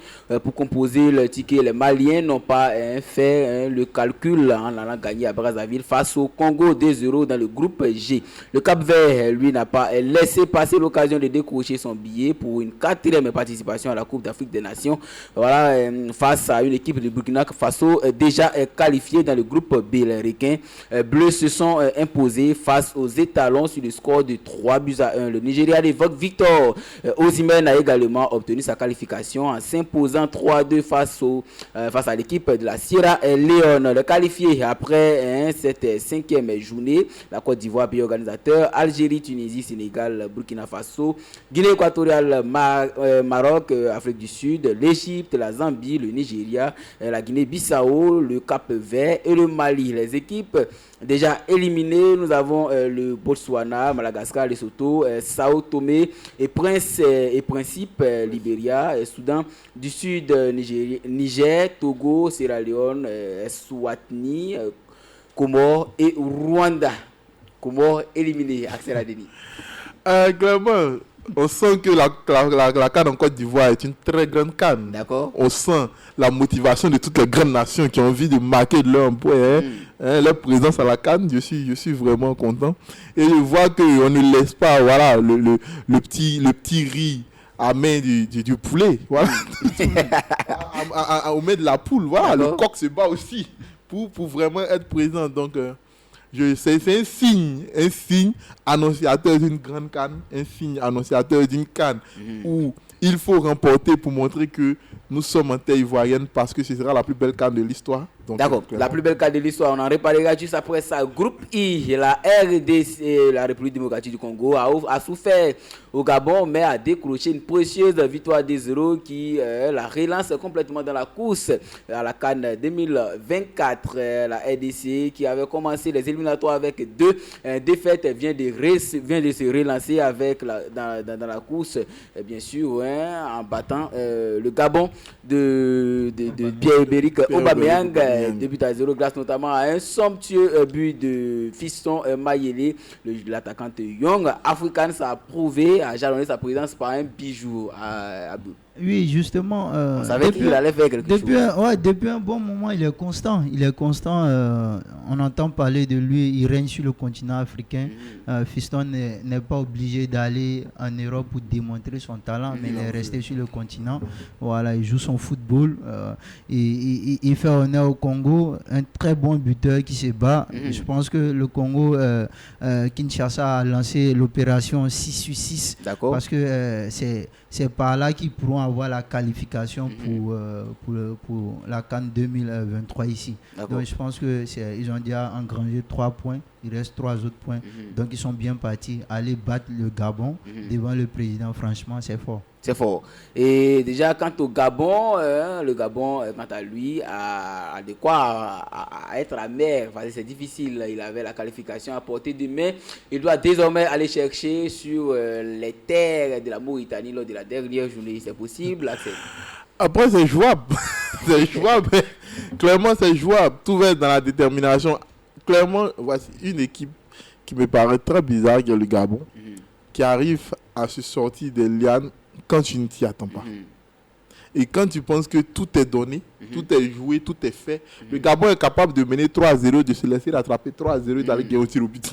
pour composer le ticket. Les Maliens n'ont pas fait le calcul en allant gagner à Brazzaville face au Congo 2-0 dans le groupe G. Le Cap-Vert, lui, n'a pas laissé passer l'occasion de décrocher son billet pour une 4e participation à la Coupe d'Afrique des Nations. Voilà, face à une équipe de Burkina Faso déjà qualifiée dans le groupe B. Les Requins bleus se sont imposés face aux étalons sur le score de 3-1. Le Nigeria d'évoque Victor Osimhen a également obtenu sa qualification en s'imposant 3-2 face à l'équipe de la Sierra Leone. Le qualifié après cette 5e journée, la Côte d'Ivoire, pays organisateur, Algérie, Tunisie, Sénégal, Burkina Faso, Guinée équatoriale, Maroc, Afrique du Sud, l'Égypte, la Zambie, le Nigeria, la Guinée-Bissau, le Cap-Vert et le Mali. Les équipes déjà éliminées, nous avons le Botswana, Madagascar, Lesotho, Sao Tomé et Principe, Libéria, Soudan du Sud, Niger, Togo, Sierra Leone, Eswatini, Comores et Rwanda. Comores éliminés, Axel Adeni. Clairement, on sent que la CAN en Côte d'Ivoire est une très grande CAN. D'accord. On sent la motivation de toutes les grandes nations qui ont envie de marquer de leur point, leur présence à la CAN. Je suis vraiment content. Et je vois qu'on ne laisse pas le petit riz à main du poulet. Voilà. Au main de la poule. Voilà. Le coq se bat aussi pour vraiment être présent. Donc, c'est un signe annonciateur d'une grande CAN, un signe annonciateur d'une CAN où il faut remporter pour montrer que nous sommes en terre ivoirienne parce que ce sera la plus belle CAN de l'histoire. D'accord, la plus belle CAN de l'histoire. On en reparlera juste après ça. Groupe I, la RDC, la République démocratique du Congo, a souffert au Gabon, mais a décroché une précieuse victoire 2-0 qui la relance complètement dans la course à la CAN 2024. La RDC qui avait commencé les éliminatoires avec 2 défaites vient de se relancer avec dans la course, bien sûr, en battant le Gabon de Pierre-Emerick Aubameyang. 2-0 grâce notamment à un somptueux but de Fiston Mayele, l'attaquante Young Africans a prouvé, a jalonné sa présence par un bijou à Abdou. Oui, justement. On savait qu'il allait faire quelque chose. Depuis un bon moment, il est constant. On entend parler de lui. Il règne sur le continent africain. Fiston n'est pas obligé d'aller en Europe pour démontrer son talent, mais il est resté sur le continent. Voilà, il joue son football. Il fait honneur au Congo. Un très bon buteur qui se bat. Je pense que le Congo, Kinshasa a lancé l'opération 6-6. D'accord. Parce que c'est par là qu'ils pourront avoir la qualification pour la CAN 2023 ici. D'accord. Donc je pense qu'ils ont déjà engrangé 3 points. Il reste 3 autres points. Donc ils sont bien partis. Aller battre le Gabon devant le président, franchement, c'est fort. C'est fort. Et déjà, quant au Gabon, le Gabon, quant à lui, a de quoi à être amer. Enfin, c'est difficile. Il avait la qualification à portée de main. Il doit désormais aller chercher sur les terres de la Mauritanie lors de la dernière journée. C'est possible, Axel? Après, c'est jouable. C'est jouable. Clairement, c'est jouable. Tout va être dans la détermination. Clairement, voici une équipe qui me paraît très bizarre, qui est le Gabon, qui arrive à se sortir des lianes quand tu ne t'y attends pas. Et quand tu penses que tout est donné, tout est joué, tout est fait, le Gabon est capable de mener 3-0, de se laisser rattraper 3-0 dans le guerre au tir au but.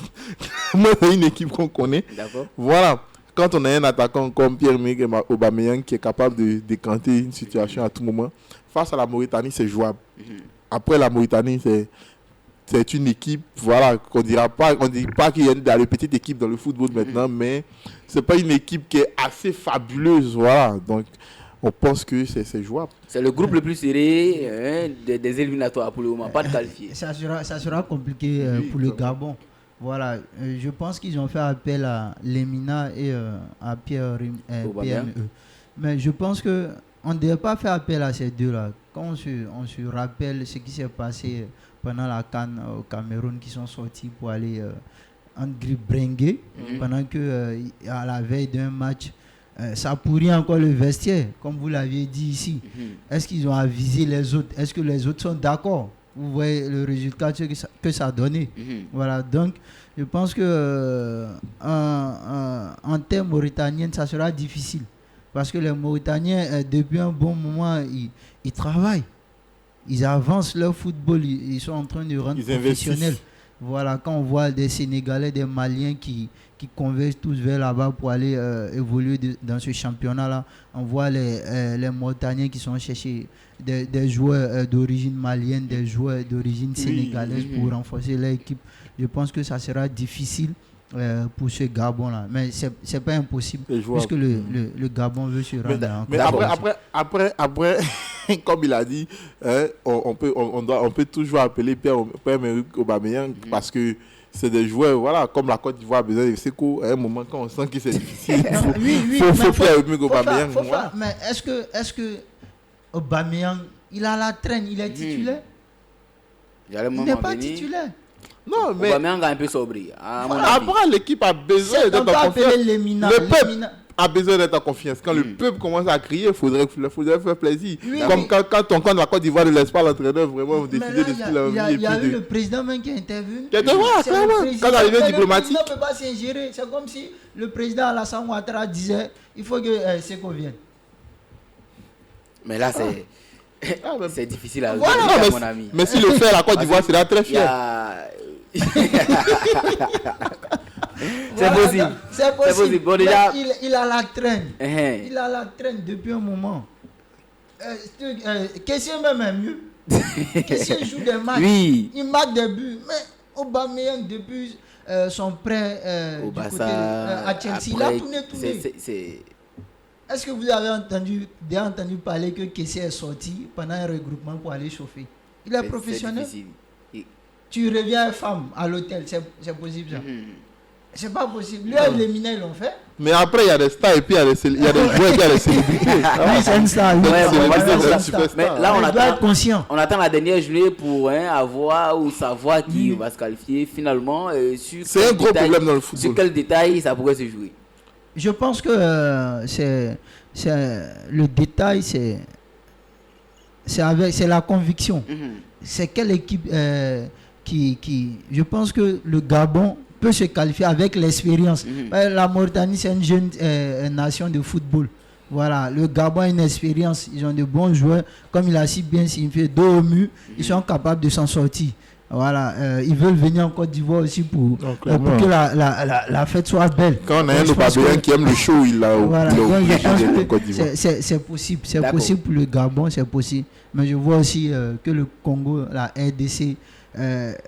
Moi, c'est une équipe qu'on connaît. D'accord. Voilà. Quand on a un attaquant comme Pierre-Emerick Aubameyang qui est capable de décanter une situation à tout moment, face à la Mauritanie, c'est jouable. Après la Mauritanie, c'est une équipe, voilà, on ne dit pas qu'il y a une petite équipe dans le football maintenant, mais c'est pas une équipe qui est assez fabuleuse, voilà. Donc, on pense que c'est jouable. C'est le groupe le plus serré des éliminatoires pour le moment, pas de qualifié. Ça sera compliqué pour le Gabon. Voilà, je pense qu'ils ont fait appel à Lemina et à Pierre. Mais je pense qu'on ne devait pas faire appel à ces deux-là. Quand on se rappelle ce qui s'est passé pendant la CAN au Cameroun, qui sont sortis pour aller bringué pendant que à la veille d'un match, ça pourrit encore le vestiaire, comme vous l'aviez dit ici. Est-ce qu'ils ont avisé les autres? Est-ce que les autres sont d'accord? Vous voyez le résultat que ça a donné. Voilà, donc je pense que en termes mauritaniens, ça sera difficile. Parce que les Mauritaniens, depuis un bon moment, ils travaillent. Ils avancent leur football, ils sont en train de rendre professionnels. Voilà, quand on voit des Sénégalais, des Maliens qui convergent tous vers là-bas pour aller évoluer dans ce championnat-là, on voit les Mauritaniens qui sont cherchés des joueurs d'origine malienne, des joueurs d'origine sénégalaise pour renforcer leur équipe. Je pense que ça sera difficile pour ce Gabon-là. Mais ce n'est pas impossible, puisque le Gabon veut se rendre mais après, comme il a dit, on peut toujours appeler Pierre-Emerick Aubameyang parce que c'est des joueurs, voilà, comme la Côte d'Ivoire a besoin de Seko, à un moment quand on sent que c'est difficile, il faut Pierre-Emerick Aubameyang. Mais est-ce que Aubameyang, il a la traîne, il est titulaire? Il n'est pas titulaire. Non, mais Aubameyang a un peu sobri. Après, l'équipe a besoin d'être en confiance. Le peuple a besoin d'être en confiance. Quand le peuple commence à crier, il faudrait faire plaisir. Comme quand la Côte d'Ivoire ne laisse pas l'entraîneur vraiment décider de ce qu'il a envie. Il y a eu le président même qui est intervenu. Quand l'arrivée diplomatique. Le président ne peut pas s'ingérer. C'est comme si le président Alassane Ouattara disait il faut que Seko vienne. Mais là, c'est difficile à dire, mon ami. Mais si le fait la Côte d'Ivoire sera très fier. C'est possible. C'est possible. Bon, déjà... il a la traîne. Il a la traîne depuis un moment. Kessié même est mieux. Kessié joue des matchs. Oui. Il marque des buts. Mais Aubameyang, depuis son prêt du côté à Chelsea, il a tourné. Est-ce que vous avez entendu parler que Kessié est sorti pendant un regroupement pour aller chauffer? Il est professionnel. Tu reviens femme à l'hôtel, c'est possible ça? C'est pas possible. Lui, les Minets l'ont fait. Mais après, il y a des stars et puis il y a des joueurs et puis il y a des célébrités. Oui, c'est une star. Mais là, on doit être conscient. On attend la dernière journée pour avoir ou savoir qui va se qualifier finalement. C'est un gros problème dans le football. Sur quel détail ça pourrait se jouer? Je pense que c'est le détail, c'est la conviction. C'est quelle équipe qui... Je pense que le Gabon peut se qualifier avec l'expérience. La Mauritanie, c'est une jeune nation de football. Voilà, le Gabon a une expérience. Ils ont de bons joueurs. Comme il a si bien signifié, dos au mur, ils sont capables de s'en sortir. Voilà, ils veulent venir en Côte d'Ivoire aussi pour que la fête soit belle. Quand on a un Aubameyang qui aime le show, il a en Côte d'Ivoire. C'est possible. C'est possible pour le Gabon, c'est possible. Mais je vois aussi que le Congo, la RDC,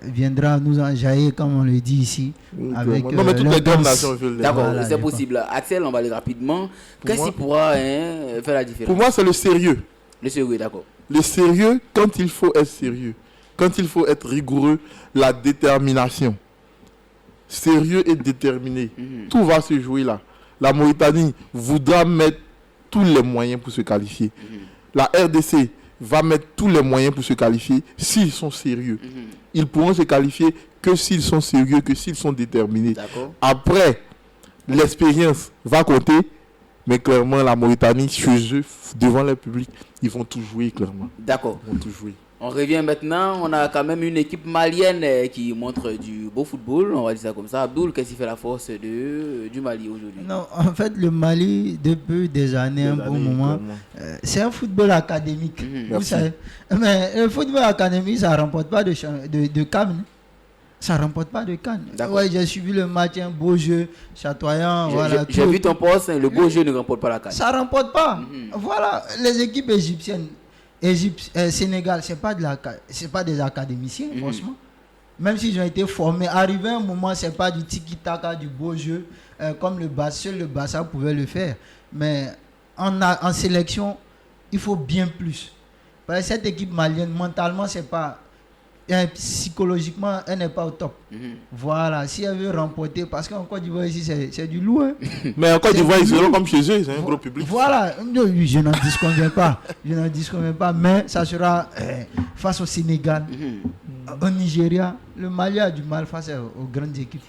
viendra nous enjailler, comme on le dit ici. Avec, non, mais toutes les deux nations veulent. D'accord, c'est possible. Axel, on va aller rapidement. Qu'est-ce qui pourra faire la différence? Pour moi, c'est le sérieux. Le sérieux, d'accord. Le sérieux, quand il faut être sérieux. Quand il faut être rigoureux, la détermination. Sérieux et déterminé. Tout va se jouer là. La Mauritanie voudra mettre tous les moyens pour se qualifier. La RDC va mettre tous les moyens pour se qualifier s'ils sont sérieux. Ils pourront se qualifier que s'ils sont sérieux, que s'ils sont déterminés. Après, l'expérience va compter, mais clairement, la Mauritanie, chez eux, devant le public, ils vont tout jouer clairement. D'accord. Ils vont tout jouer. On revient maintenant, on a quand même une équipe malienne qui montre du beau football, on va dire ça comme ça. Abdoul, qu'est-ce qui fait la force du Mali aujourd'hui? Non, en fait, le Mali, depuis des années, un bon moment, c'est un football académique. Vous savez. Mais le football académique, ça ne remporte pas de CAN. Ça ne remporte pas de CAN. Ouais, j'ai suivi le match, un beau jeu, chatoyant. J'ai vu ton poste, le beau jeu ne remporte pas la CAN. Ça ne remporte pas. Voilà, les équipes égyptiennes. Sénégal, c'est pas des académiciens, franchement. Même s'ils ont été formés, arrivé un moment, c'est pas du tiki-taka, du beau jeu, comme seul le Barça pouvait le faire. Mais en sélection, il faut bien plus. Parce que cette équipe malienne, mentalement, c'est pas... psychologiquement, elle n'est pas au top. Voilà, si elle veut remporter, parce qu'en Côte d'Ivoire ici, c'est du lourd. Mais en Côte d'Ivoire, ils seront comme chez eux, c'est un gros public. Voilà, je n'en disconviens pas. Mais ça sera face au Sénégal, au Nigeria. Le Mali a du mal face aux grandes équipes.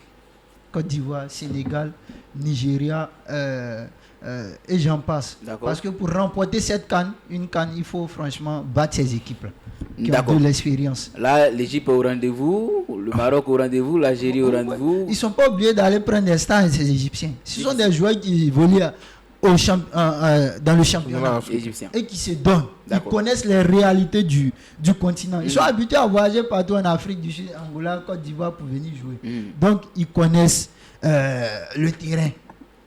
Côte d'Ivoire, Sénégal, Nigeria et j'en passe. D'accord. Parce que pour remporter cette une CAN, il faut franchement battre ces équipes-là qui ont D'accord. de l'expérience. Là, l'Égypte est au rendez-vous, le Maroc au rendez-vous, l'Algérie au rendez-vous. Ils ne sont pas obligés d'aller prendre des stars, ces Égyptiens. Ce sont des joueurs qui évoluent dans le championnat Égyptien. et qui se donnent. Ils D'accord. connaissent les réalités du continent. Ils sont habitués à voyager partout en Afrique du Sud, Angola, Côte d'Ivoire pour venir jouer. Donc, ils connaissent le terrain.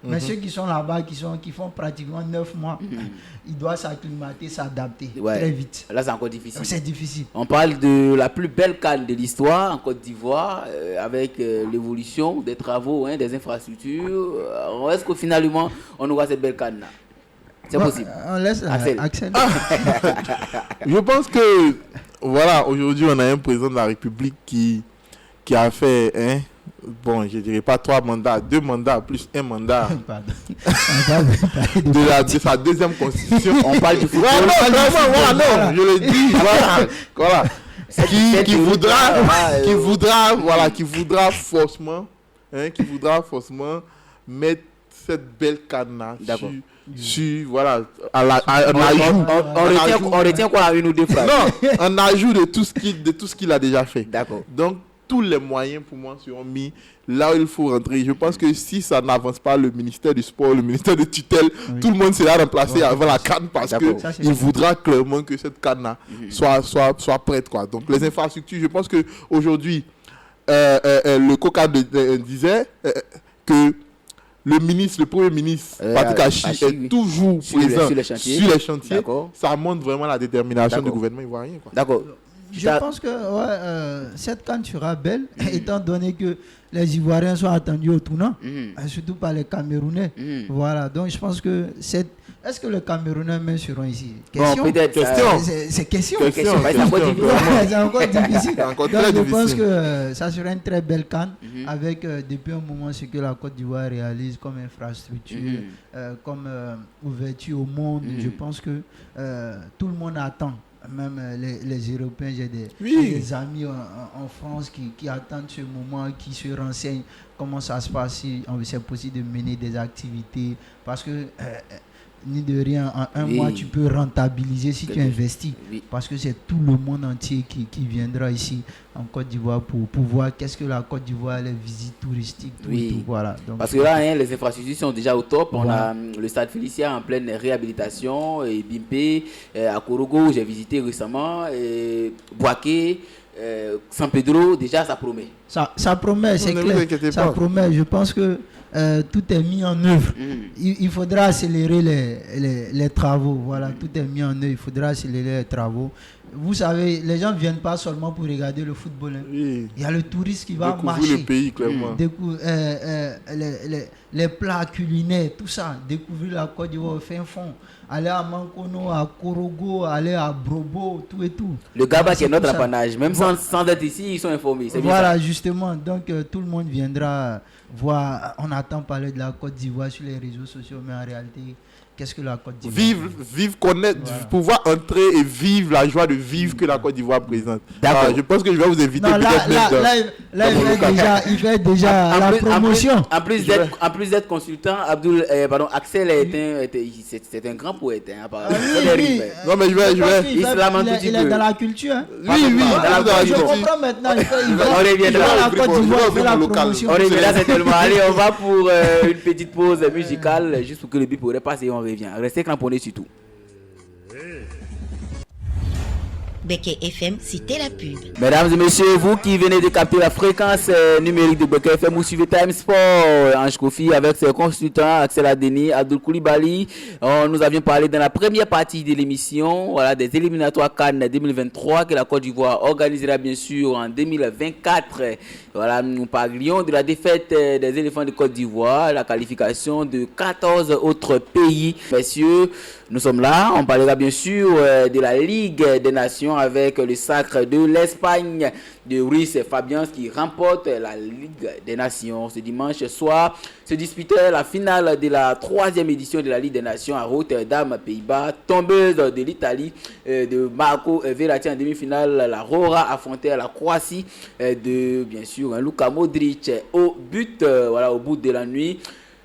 Mais ceux qui sont là-bas, qui font pratiquement 9 mois, ils doivent s'acclimater, s'adapter très vite. Là, c'est encore difficile. C'est difficile. On parle de la plus belle CAN de l'histoire en Côte d'Ivoire, avec l'évolution des travaux, des infrastructures. Est-ce qu'au finalement, on aura cette belle CAN-là? C'est possible. On laisse Axel. Je pense que, voilà, aujourd'hui, on a un président de la République qui a fait, bon, je dirais pas 3 mandats, 2 mandats plus 1 mandat de sa deuxième constitution. On parle du football. Voilà, je le dis, voilà. Qui voudra forcément mettre cette belle canne sur voilà, on retient quoi, une ou deux phrases? Non, en ajout de tout ce qu'il a déjà fait. D'accord. Donc tous les moyens pour moi seront mis là où il faut rentrer. Je pense que si ça n'avance pas, le ministère du sport, le ministère de tutelle, tout le monde sera remplacé avant la CAN parce qu'il voudra clairement que cette CAN soit prête, quoi. Donc les infrastructures, je pense qu'aujourd'hui, le COCA disait que le premier ministre, Patrick Achi, est toujours présent sur les chantiers. Ça montre vraiment la détermination du gouvernement ivoirien, quoi. D'accord. Je pense que cette CAN sera belle, étant donné que les Ivoiriens sont attendus au tournant, surtout par les Camerounais. Voilà, donc je pense que est-ce que les Camerounais même seront ici? Question. Bon, peut-être. C'est question. C'est encore difficile. Donc je pense que ça sera une très belle CAN avec depuis un moment ce que la Côte d'Ivoire réalise comme infrastructure, comme ouverture au monde. Je pense que tout le monde attend. Même les Européens, j'ai des amis en France qui attendent ce moment, qui se renseignent comment ça se passe, si c'est possible de mener des activités. Parce que, ni de rien, en un mois, tu peux rentabiliser si tu investis. Parce que c'est tout le monde entier qui viendra ici en Côte d'Ivoire pour voir qu'est-ce que la Côte d'Ivoire, les visites touristiques, tout. Voilà. Donc, parce que là, les infrastructures sont déjà au top. On a le stade Félicia en pleine réhabilitation, et Bimpe, à Korogo, j'ai visité récemment, Boaké, San Pedro, déjà ça promet. Ça promet, c'est clair. Ça promet. Je pense que tout est mis en œuvre. Il faudra accélérer les travaux. Voilà, tout est mis en œuvre. Il faudra accélérer les travaux. Vous savez, les gens ne viennent pas seulement pour regarder le football. Il y a le touriste qui va marcher. Le pays, clairement. Les plats culinaires, tout ça. Découvrir la Côte d'Ivoire au fin fond. Aller à Mankono, à Korogo, aller à Brobo, tout et tout. Le Gaba qui est notre apanage. Même sans être ici, ils sont informés. Voilà, justement. Donc, tout le monde viendra voir. On attend parler de la Côte d'Ivoire sur les réseaux sociaux, mais en réalité, qu'est-ce que la Côte d'Ivoire? Vivre, connaître, pouvoir entrer et vivre la joie de vivre que la Côte d'Ivoire présente. Je pense que je vais vous inviter. Non, il fait déjà la promotion. En plus d'être consultant, Axel c'est un grand poète. Non, mais je vais. Il est dans la culture. Oui. Je comprends maintenant. On reviendra. La Côte d'Ivoire fait la promotion. On reviendra certainement. Allez, on va pour une petite pause musicale, juste pour que le bip pourrait passer. On revient. Restez cramponnés surtout. Beke FM, c'était la pub. Mesdames et messieurs, vous qui venez de capter la fréquence numérique de Beke FM, vous suivez Time Sport, Ange Kofi avec ses consultants, Axel Adeni, Abdul Koulibaly. Nous avions parlé dans la première partie de l'émission, des éliminatoires CAN 2023 que la Côte d'Ivoire organisera bien sûr en 2024. Nous parlions de la défaite des éléphants de Côte d'Ivoire, la qualification de 14 autres pays. Messieurs, nous sommes là, on parlera bien sûr de la Ligue des Nations avec le sacre de l'Espagne de Ruiz Fabians qui remporte la Ligue des Nations. Ce dimanche soir se disputait la finale de la 3e édition de la Ligue des Nations à Rotterdam, Pays-Bas. Tombeuse de l'Italie de Marco Verratti en demi-finale, la Rora affrontait la Croatie de, bien sûr, Luka Modric au but, au bout de la nuit.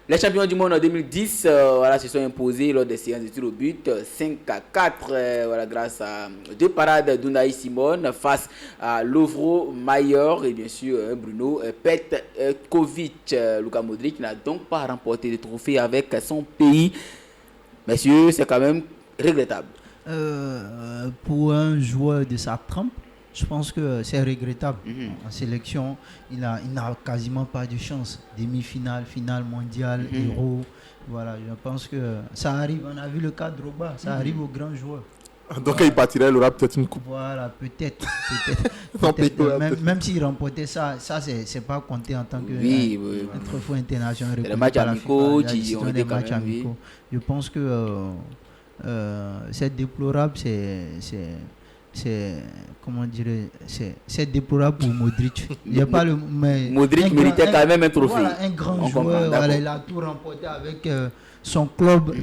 Les champions du monde en 2010 se sont imposés lors des séances de tir au but 5-4 grâce à 2 parades d'Unai Simon face à Lovro Mayer et bien sûr Bruno Petkovic. Luka Modric n'a donc pas remporté de trophée avec son pays. Messieurs, c'est quand même regrettable. Pour un joueur de sa trempe, je pense que c'est regrettable. En sélection, il n'a quasiment pas de chance. Demi-finale, finale mondiale, Euro. Voilà, je pense que ça arrive. On a vu le cas de Drogba, ça arrive aux grands joueurs. Donc il partirait, il aura peut-être une coupe. Voilà, peut-être. Même s'il remportait ça c'est pas compté en tant que trophée international. Les matchs amicaux, des matchs amicaux. Je pense que c'est déplorable, c'est déplorable pour Modric. Il y a pas Modric méritait quand même un trophée. Voilà, un grand joueur, il a tout remporté avec son club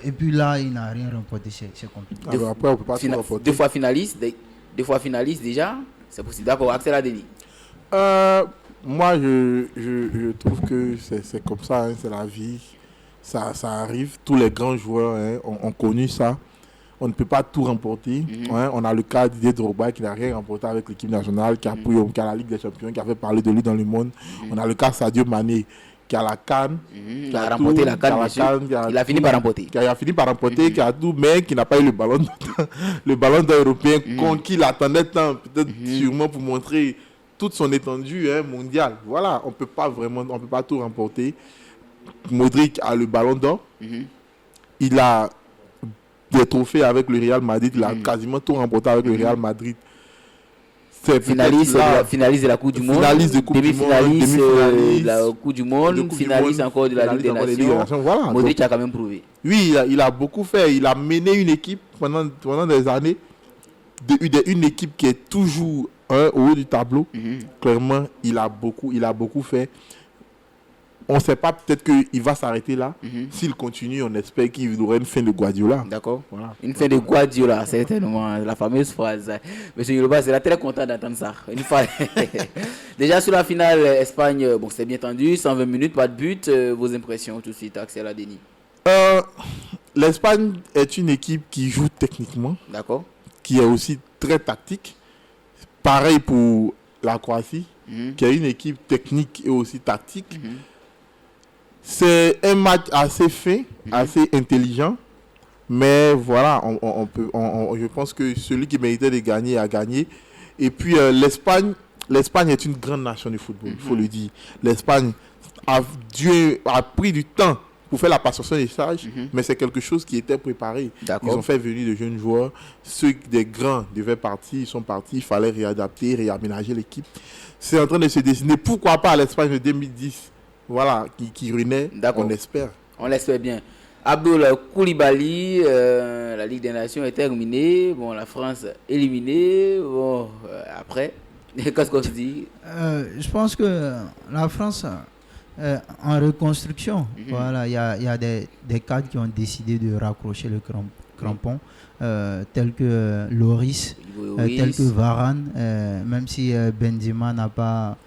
et puis là il n'a rien remporté, c'est compliqué. Après on peut pas tout remporter. Deux fois finaliste déjà, c'est possible. D'accord, Axel Adeni. Moi je trouve que c'est comme ça, c'est la vie, ça arrive. Tous les grands joueurs ont connu ça. On ne peut pas tout remporter. On a le cas d'Didier Drogba qui n'a rien remporté avec l'équipe nationale, qui a la Ligue des Champions, qui a fait parler de lui dans le monde. On a le cas Sadio Mané qui a la CAN, qui a remporté la CAN, il a fini par remporter. Qui a tout, mais qui n'a pas eu le ballon d'or européen qu'il attendait tant, peut-être sûrement pour montrer toute son étendue mondiale. Voilà, on peut pas tout remporter. Modric a le ballon d'or. Il a des trophées avec le Real Madrid, il a quasiment tout remporté avec le Real Madrid. C'est finaliste de la Coupe du Monde, demi-finaliste de la Coupe du Monde, finaliste encore de la Ligue des Nations. Voilà, Modric a quand même prouvé. Oui, il a beaucoup fait. Il a mené une équipe pendant des années, une équipe qui est toujours au haut du tableau. Clairement, il a beaucoup fait. On ne sait pas, peut-être qu'il va s'arrêter là. S'il continue, on espère qu'il aura une fin de Guardiola. D'accord. Voilà. Une fin de Guardiola, certainement. La fameuse phrase. Monsieur Yoloba sera très content d'entendre ça. Une fois. Déjà sur la finale Espagne, c'est bien tendu, 120 minutes, pas de but. Vos impressions tout de suite, Axel Adeni. L'Espagne est une équipe qui joue techniquement. D'accord. Qui est aussi très tactique. Pareil pour la Croatie, qui est une équipe technique et aussi tactique. C'est un match assez fin, assez intelligent, mais voilà, je pense que celui qui méritait de gagner a gagné. Et puis l'Espagne est une grande nation de football, il faut le dire. L'Espagne a pris du temps pour faire la passation des charges, mais c'est quelque chose qui était préparé. Ils ont fait venir de jeunes joueurs, ceux des grands devaient partir, ils sont partis, il fallait réadapter, réaménager l'équipe. C'est en train de se dessiner. Pourquoi pas l'Espagne de 2010? Voilà, qui renaît, on espère. On l'espère bien. Abdoul Koulibaly, la Ligue des Nations est terminée. Bon, la France éliminée. Bon, après, qu'est-ce qu'on se dit? Je pense que la France en reconstruction. Voilà, il y a des cadres qui ont décidé de raccrocher le crampon, tels que Loris, tels que Varane, même si Benzema n'a pas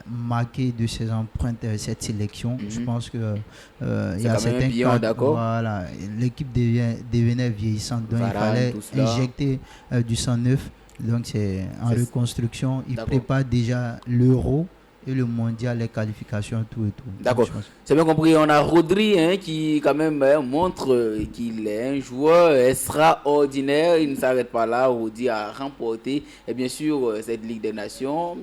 marqué de ses empreintes cette sélection. Je pense que il y a certains cadres, voilà, l'équipe devenait vieillissante, donc Varane, il fallait injecter du sang neuf. Donc c'est en reconstruction. Il prépare déjà l'Euro et le mondial, les qualifications, tout et tout. D'accord. C'est bien compris. On a Rodri qui quand même montre qu'il est un joueur extraordinaire. Il ne s'arrête pas là. Rodri a remporté et bien sûr cette Ligue des Nations.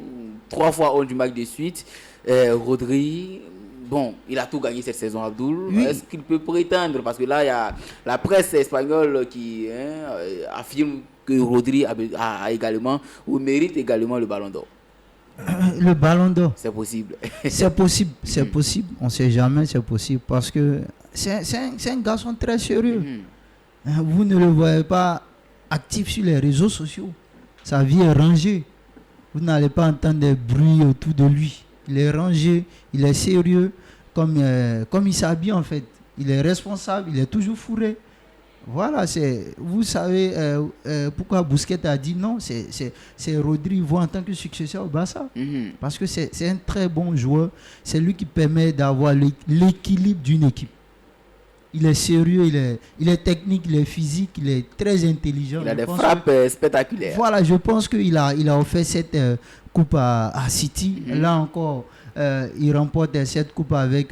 3 fois hors du match de suite. Rodri, bon, il a tout gagné cette saison, Abdoul. Oui. Est-ce qu'il peut prétendre? Parce que là, il y a la presse espagnole qui affirme que Rodri a également, ou mérite également le Ballon d'Or. Le Ballon d'Or. C'est possible. C'est possible. On ne sait jamais, c'est possible. Parce que c'est un garçon très sérieux. Vous ne le voyez pas actif sur les réseaux sociaux. Sa vie est rangée. Vous n'allez pas entendre des bruits autour de lui. Il est rangé, il est sérieux, comme il s'habille en fait. Il est responsable, il est toujours fourré. Voilà, vous savez pourquoi Busquets a dit non, c'est Rodri voit en tant que successeur au Barça. Parce que c'est un très bon joueur. C'est lui qui permet d'avoir l'équilibre d'une équipe. Il est sérieux, il est technique, il est physique, il est très intelligent. Il a des frappes spectaculaires. Voilà, je pense qu'il a offert cette coupe à City. Là encore, il remporte cette coupe avec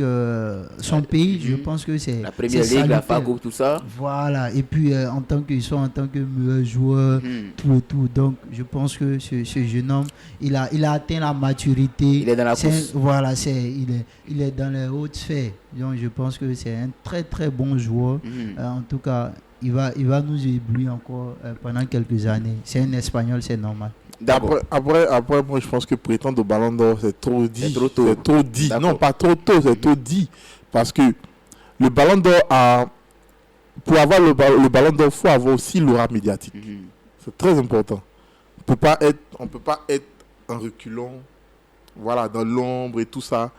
son pays. Je pense que c'est la première ligue, la FA Coupe, tout ça. Voilà, et puis en tant que meilleur joueur, tout. Donc, je pense que ce jeune homme, il a atteint la maturité. Il est dans la course. Voilà, il est dans les hautes sphères. Donc, je pense que c'est un très très bon joueur. En tout cas, il va nous éblouir encore pendant quelques années. C'est un Espagnol, c'est normal. Après, moi, je pense que prétendre au Ballon d'Or, c'est trop dit. C'est trop tôt. C'est trop dit. D'accord. Non, pas trop tôt, c'est trop dit. Parce que le Ballon d'Or pour avoir le Ballon d'Or, il faut avoir aussi l'aura médiatique. C'est très important. On ne peut pas être en reculant, voilà, dans l'ombre et tout ça.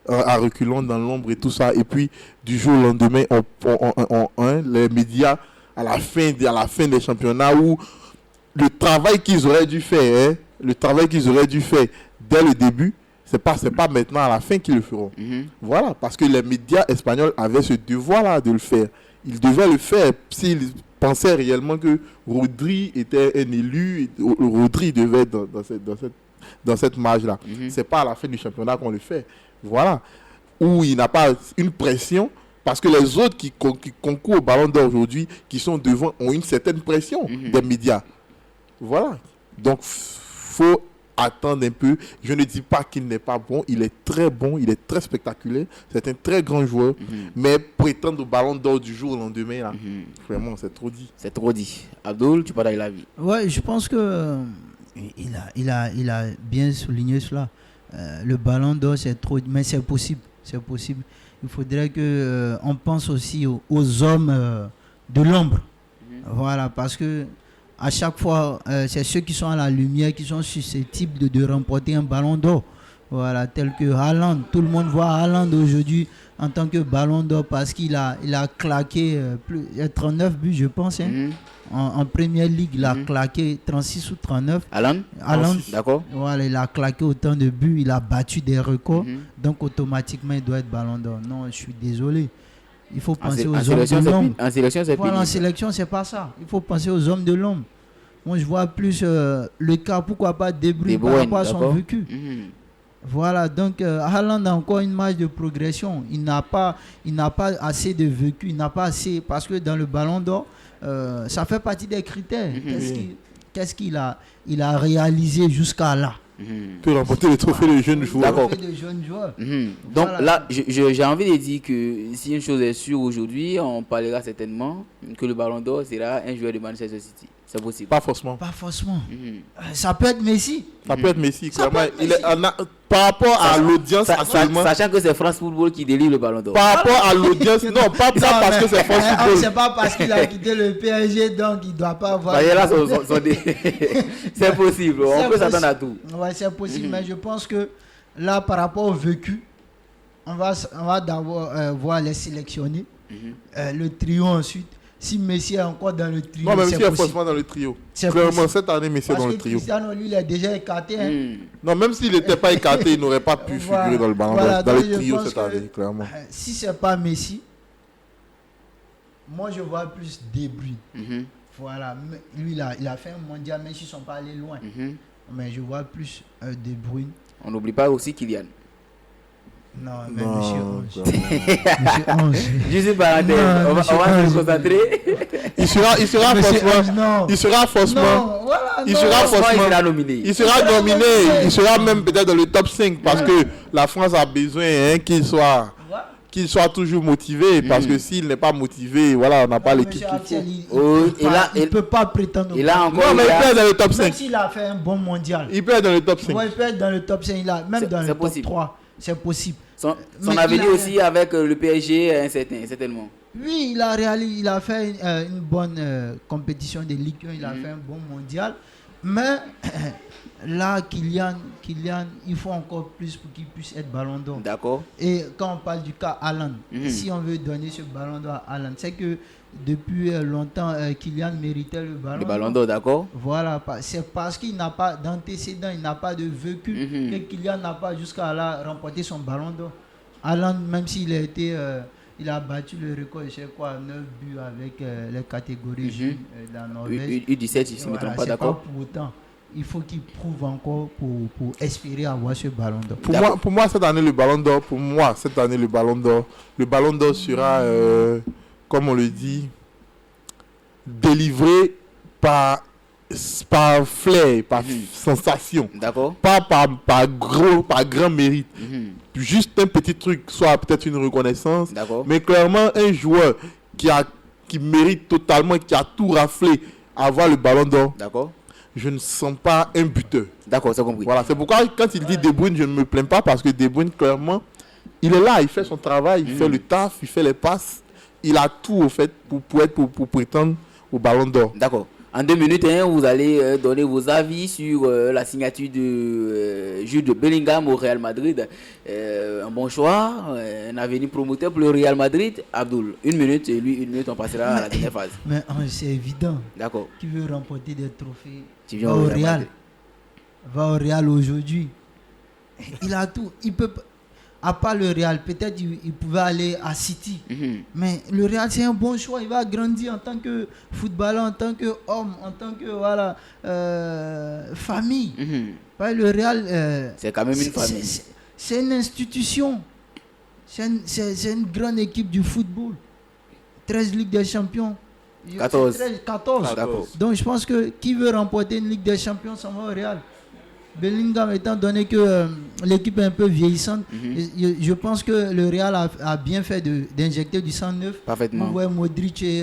En reculant dans l'ombre et tout ça. Et puis, du jour au lendemain, les médias, à la fin des championnats, où le travail qu'ils auraient dû faire, dès le début, c'est pas maintenant à la fin qu'ils le feront. Voilà, parce que les médias espagnols avaient ce devoir-là de le faire. Ils devaient le faire s'ils pensaient réellement que Rodri était un élu. Rodri devait être dans cette marge-là. C'est pas à la fin du championnat qu'on le fait. Voilà, où il n'a pas une pression. Parce que les autres qui concourent au Ballon d'Or aujourd'hui, qui sont devant, ont une certaine pression des médias. Voilà. Donc, faut attendre un peu. Je ne dis pas qu'il n'est pas bon. Il est très bon. Il est très spectaculaire. C'est un très grand joueur. Mais prétendre au Ballon d'Or du jour au lendemain, là, vraiment, c'est trop dit. C'est trop dit. Abdoul, tu parles de la vie. Ouais, je pense que il a bien souligné cela. Le Ballon d'Or, c'est trop dit. Mais c'est possible. C'est possible. Il faudrait qu'on pense aussi aux hommes de l'ombre. Voilà, parce que à chaque fois, c'est ceux qui sont à la lumière qui sont susceptibles de remporter un Ballon d'Or. Voilà, tel que Haaland. Tout le monde voit Haaland aujourd'hui en tant que Ballon d'Or parce qu'il a claqué 39 buts, je pense. En Première Ligue, il a claqué 36 ou 39. Haaland, d'accord. Voilà, il a claqué autant de buts, il a battu des records. Donc automatiquement, il doit être Ballon d'Or. Non, je suis désolé. Il faut penser aux hommes de l'ombre. En sélection, c'est voilà, en sélection, c'est pas ça. Il faut penser aux hommes de l'ombre. Moi, je vois plus le cas, pourquoi pas De Bruyne par rapport à son vécu. Voilà, donc Haaland a encore une marge de progression. Il n'a pas assez de vécu, il n'a pas assez, parce que dans le Ballon d'Or, ça fait partie des critères. Qu'est-ce qu'il a réalisé jusqu'à là? Que remporter le trophée de jeunes joueurs. D'accord. Donc Voilà. là, j'ai envie de dire que si une chose est sûre aujourd'hui, on parlera certainement que le Ballon d'Or sera un joueur de Manchester City. C'est possible. Pas forcément. Pas forcément. Ça peut être Messi. Ça peut être Messi. Ça Clairement, peut être par rapport à l'audience actuellement. Sachant que c'est France Football qui délivre le Ballon d'Or. Par rapport à l'audience, non, pas parce que c'est France Football. C'est pas parce qu'il a quitté le PSG, donc il ne doit pas avoir. Voyez là, c'est possible. On peut s'attendre à tout. Ouais, c'est possible, mais je pense que là, par rapport au vécu, on va d'abord voir les sélectionnés, le trio ensuite. Si Messi est encore dans le trio, Non, mais Messi c'est est possible. forcément dans le trio. C'est Clairement, possible. cette année, Messi est dans Parce le que trio. Cristiano, lui, il est déjà écarté. Non, même s'il n'était pas écarté, il n'aurait pas pu figurer dans le Ballon d'Or, dans donc le je trio pense cette année, clairement. Si ce n'est pas Messi, moi je vois plus De Bruyne. Voilà, lui il a fait un mondial, même s'ils ne sont pas allés loin. Mais je vois plus De Bruyne. On n'oublie pas aussi Kylian. Non, mais Non, monsieur 11. clairement. Monsieur 11. Juste parenthèse, Non, on va se concentrer. Il sera Monsieur forcément. 11, non. Il sera forcément. Non, voilà, Il non. sera Franchement, il forcément. sera nominé. Il sera nominé, il sera même peut-être dans le top 5 parce que la France a besoin qu'il soit toujours motivé parce que s'il n'est pas motivé, voilà, on n'a pas l'équipe qu'il faut. Il ne peut pas prétendre. Et là encore, Non, mais il peut être dans le top Même 5. s'il a fait un bon mondial. Il peut être dans le top 5. Ouais, il peut être dans le top 5, même dans le top possible. 3. C'est possible. Son Mais avenir il a- aussi avec le PSG est incertain, certainement. Oui, il a fait une bonne compétition de Ligue 1, il a fait un bon mondial. Mais là, Kylian, il faut encore plus pour qu'il puisse être ballon d'or. D'accord. Et quand on parle du cas Haaland, si on veut donner ce ballon d'or à Haaland, c'est que depuis longtemps, Kylian méritait le ballon d'or. Le ballon d'or, d'accord. Voilà, c'est parce qu'il n'a pas d'antécédent, il n'a pas de vécu que Kylian n'a pas jusqu'à là remporté son ballon d'or. Haaland, même s'il a été... il a battu le record, je sais quoi, 9 buts avec les catégories jeunes de la Norvège. U17, si je ne me trompe pas, d'accord. Pour autant, il faut qu'il prouve encore pour espérer avoir ce ballon d'or. Pour moi, cette année, le ballon d'or, le ballon d'or sera, comme on le dit, délivré par flair, par sensation. D'accord. Pas par grand mérite. Juste un petit truc, soit peut-être une reconnaissance. D'accord. Mais clairement, un joueur qui mérite totalement, qui a tout raflé, avoir le ballon d'or. D'accord. Je ne sens pas un buteur. D'accord, c'est compris. Voilà, c'est pourquoi quand il dit De Bruyne, je ne me plains pas parce que De Bruyne, clairement, il est là, il fait son travail, il fait le taf, il fait les passes. Il a tout au fait pour prétendre au ballon d'or. D'accord. En 2 minutes, vous allez donner vos avis sur la signature de Jude Bellingham au Real Madrid. Un bon choix, un avenir promoteur pour le Real Madrid. Abdoul, 1 minute, et lui 1 minute, on passera à la dernière phase. Mais c'est évident. D'accord. Qui veut remporter des trophées Tu au Real. Va au Real aujourd'hui. Il a tout. Il peut pas. À part le Real, peut-être il pouvait aller à City. Mais le Real, c'est un bon choix. Il va grandir en tant que footballeur, en tant qu'homme, en tant que famille. Le Real, c'est quand même une famille. C'est une institution. C'est une grande équipe du football. 13 Ligues des Champions. 14. 14. Donc je pense que qui veut remporter une Ligue des Champions, ça va au Real. Bellingham, étant donné que l'équipe est un peu vieillissante, je pense que le Real a bien fait d'injecter du sang neuf. Parfaitement. Ouais, Modric et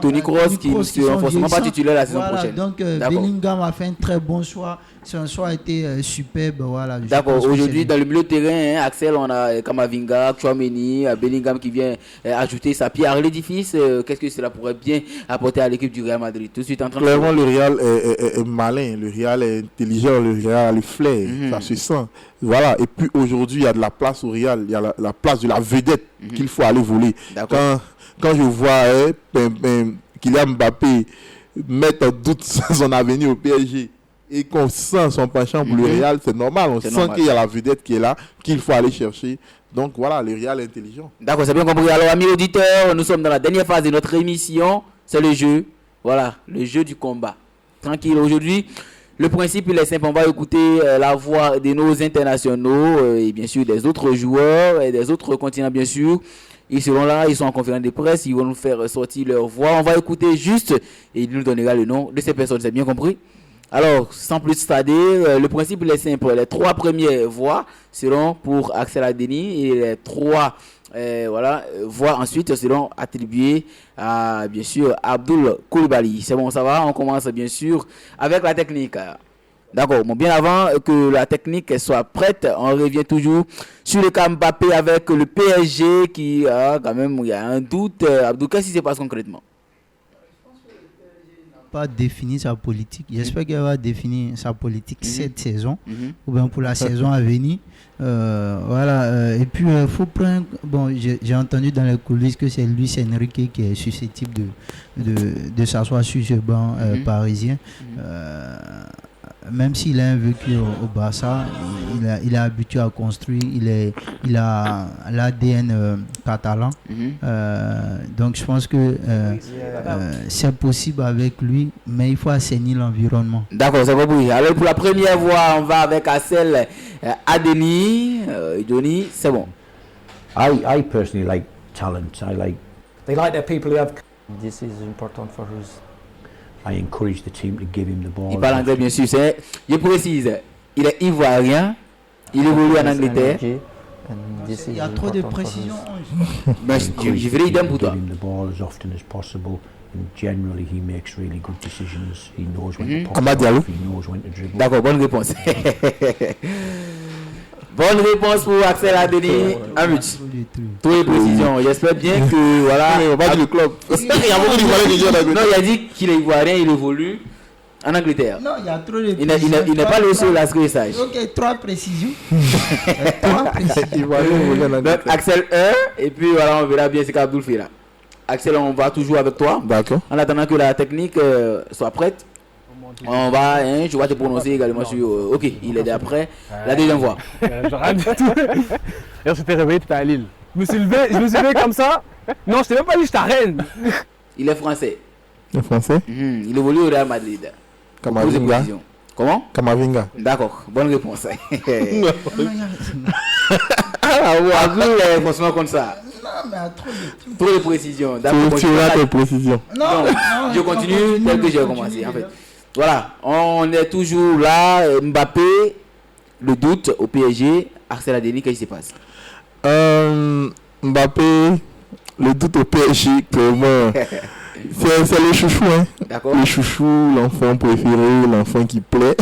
Toni Kroos qui ne seront forcément pas titulaires la saison prochaine. Donc Bellingham a fait un très bon choix. Son choix a été superbe. Voilà, d'accord. Aujourd'hui, dans le milieu de terrain, Axel, on a Kamavinga, Tchouaméni, Bellingham qui vient ajouter sa pierre à l'édifice. Qu'est-ce que cela pourrait bien apporter à l'équipe du Real Madrid? Tout de suite en train clairement, le Real est malin, le Real est intelligent, le Real a le flair, ça se sent. Voilà. Et puis aujourd'hui, il y a de la place au Real, il y a la place de la vedette qu'il faut aller voler. Quand je vois Kylian Mbappé mettre en doute son avenir au PSG et qu'on sent son penchant pour le Real, c'est normal. On sent qu'il y a la vedette qui est là, qu'il faut aller chercher. Donc voilà, le Real est intelligent. D'accord, c'est bien compris. Alors, amis auditeurs, nous sommes dans la dernière phase de notre émission. C'est le jeu. Voilà, le jeu du combat. Tranquille. Aujourd'hui, le principe, il est simple. On va écouter la voix de nos internationaux et bien sûr des autres joueurs et des autres continents, bien sûr. Ils seront là, ils sont en conférence de presse, ils vont nous faire sortir leur voix. On va écouter juste et il nous donnera le nom de ces personnes. C'est bien compris? Alors, sans plus tarder, le principe il est simple. Les 3 premières voix seront pour Axel Adeni et les 3 voix ensuite seront attribuées à, bien sûr, Abdoul Koulibaly. C'est bon, ça va? On commence bien sûr avec la technique. D'accord, bon, bien avant que la technique soit prête, on revient toujours sur le cas Mbappé avec le PSG qui a quand même, il y a un doute. Abdou, qu'est-ce qui se passe concrètement? Pas définir sa politique. J'espère qu'elle va définir sa politique cette saison ou bien pour la saison à venir. Et puis il faut prendre. Bon, j'ai entendu dans les coulisses que c'est Luis Enrique qui est susceptible de s'asseoir sur ce banc parisien. Même s'il a un vécu au Barça, il est habitué à construire, il a l'ADN catalan. Donc je pense que c'est possible avec lui, mais il faut assainir l'environnement. D'accord, c'est compris. Alors pour la première voix, on va avec Axel Adeni. Johnny, c'est bon. I personally like talent. They like their people who have. This is important for us. I encourage the team to give him the ball. Il parle anglais bien sûr, je précise, il est ivoirien, il évolue en Angleterre. Il y a trop de précision. Mais je vais idem pour toi. Give him the ball as often as possible. And generally he makes really good decisions. He knows when to pop off, he knows when to dribble. D'accord, bonne réponse. Bonne réponse pour Axel Adeni. Un but. détruire. Tous les précisions. J'espère bien que voilà. On va dire le club. Il y a beaucoup d'Ivoiriens qui jouent en Non, Angleterre. il a dit qu'il est ivoirien, il évolue en Angleterre. Non, il y a trop de Il n'est pas le seul à ce que je sache. Ok, 3 précisions. 3 précisions. Ivoiriens évoluent en Donc, Angleterre. Axel 1, et puis voilà, on verra bien ce qu'Abdoul fait là. Axel, on va toujours avec toi. D'accord. En attendant que la technique soit prête, on va, je vais te prononcer également sur. Ok, il est d'après. La deuxième voix. Je rate tout. Et on s'était réveillé, tu étais à Lille. Je me suis levé comme ça. Non, je t'ai même pas dit je t'arrête. Il est français. Le français. Il évolue au Real Madrid. Kamavinga. Comment? Kamavinga. D'accord, bonne réponse. Abdoul est franchement comme ça. Non, mais trop de trucs. Trop de précision. D'accord, Tu as tes précisions. Non, je continue tel que j'ai commencé en fait. Voilà, on est toujours là. Mbappé, le doute au PSG. Axel Adeni, qu'est-ce qui se passe? Mbappé, le doute au PSG, clairement. C'est le chouchou, hein. D'accord. Le chouchou, l'enfant préféré, l'enfant qui plaît.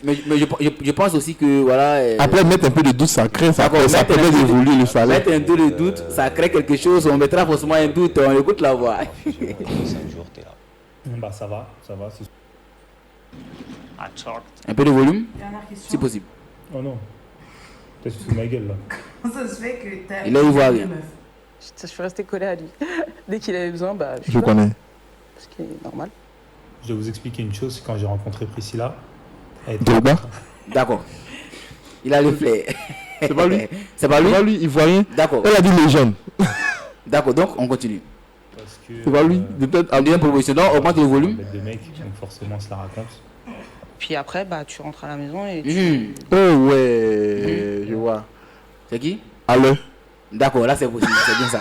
Mais je pense aussi que voilà. Après, mettre un peu de doute, ça crée, ça D'accord, permet mettre un peu d'évoluer le salaire. Mettre un peu de doute, ça crée quelque chose. On mettra forcément un doute. On écoute la voix. 5 jours, t'es là. Bah ça va. C'est... Un peu de volume, si possible. Oh non. T'es sous ma gueule là. Comment ça se fait que t'as... Il est ivoirien. Je suis restée collée à lui. Dès qu'il avait besoin, bah... Je connais. Ce qui est normal. Je vais vous expliquer une chose. Quand j'ai rencontré Priscilla... Drogba. D'accord. Il a le flair. C'est pas lui. C'est pas lui. C'est pas lui, ivoirien. D'accord. Elle a dit légende. D'accord, donc on continue. Parce que... C'est pas lui. Peut-être En deuxième proposition, donc augmente le volume. Des mecs, donc forcément, ça raconte. Puis après, bah, tu rentres à la maison et tu... Oh ouais, je vois. C'est qui? Alors. D'accord, là c'est possible, c'est bien ça.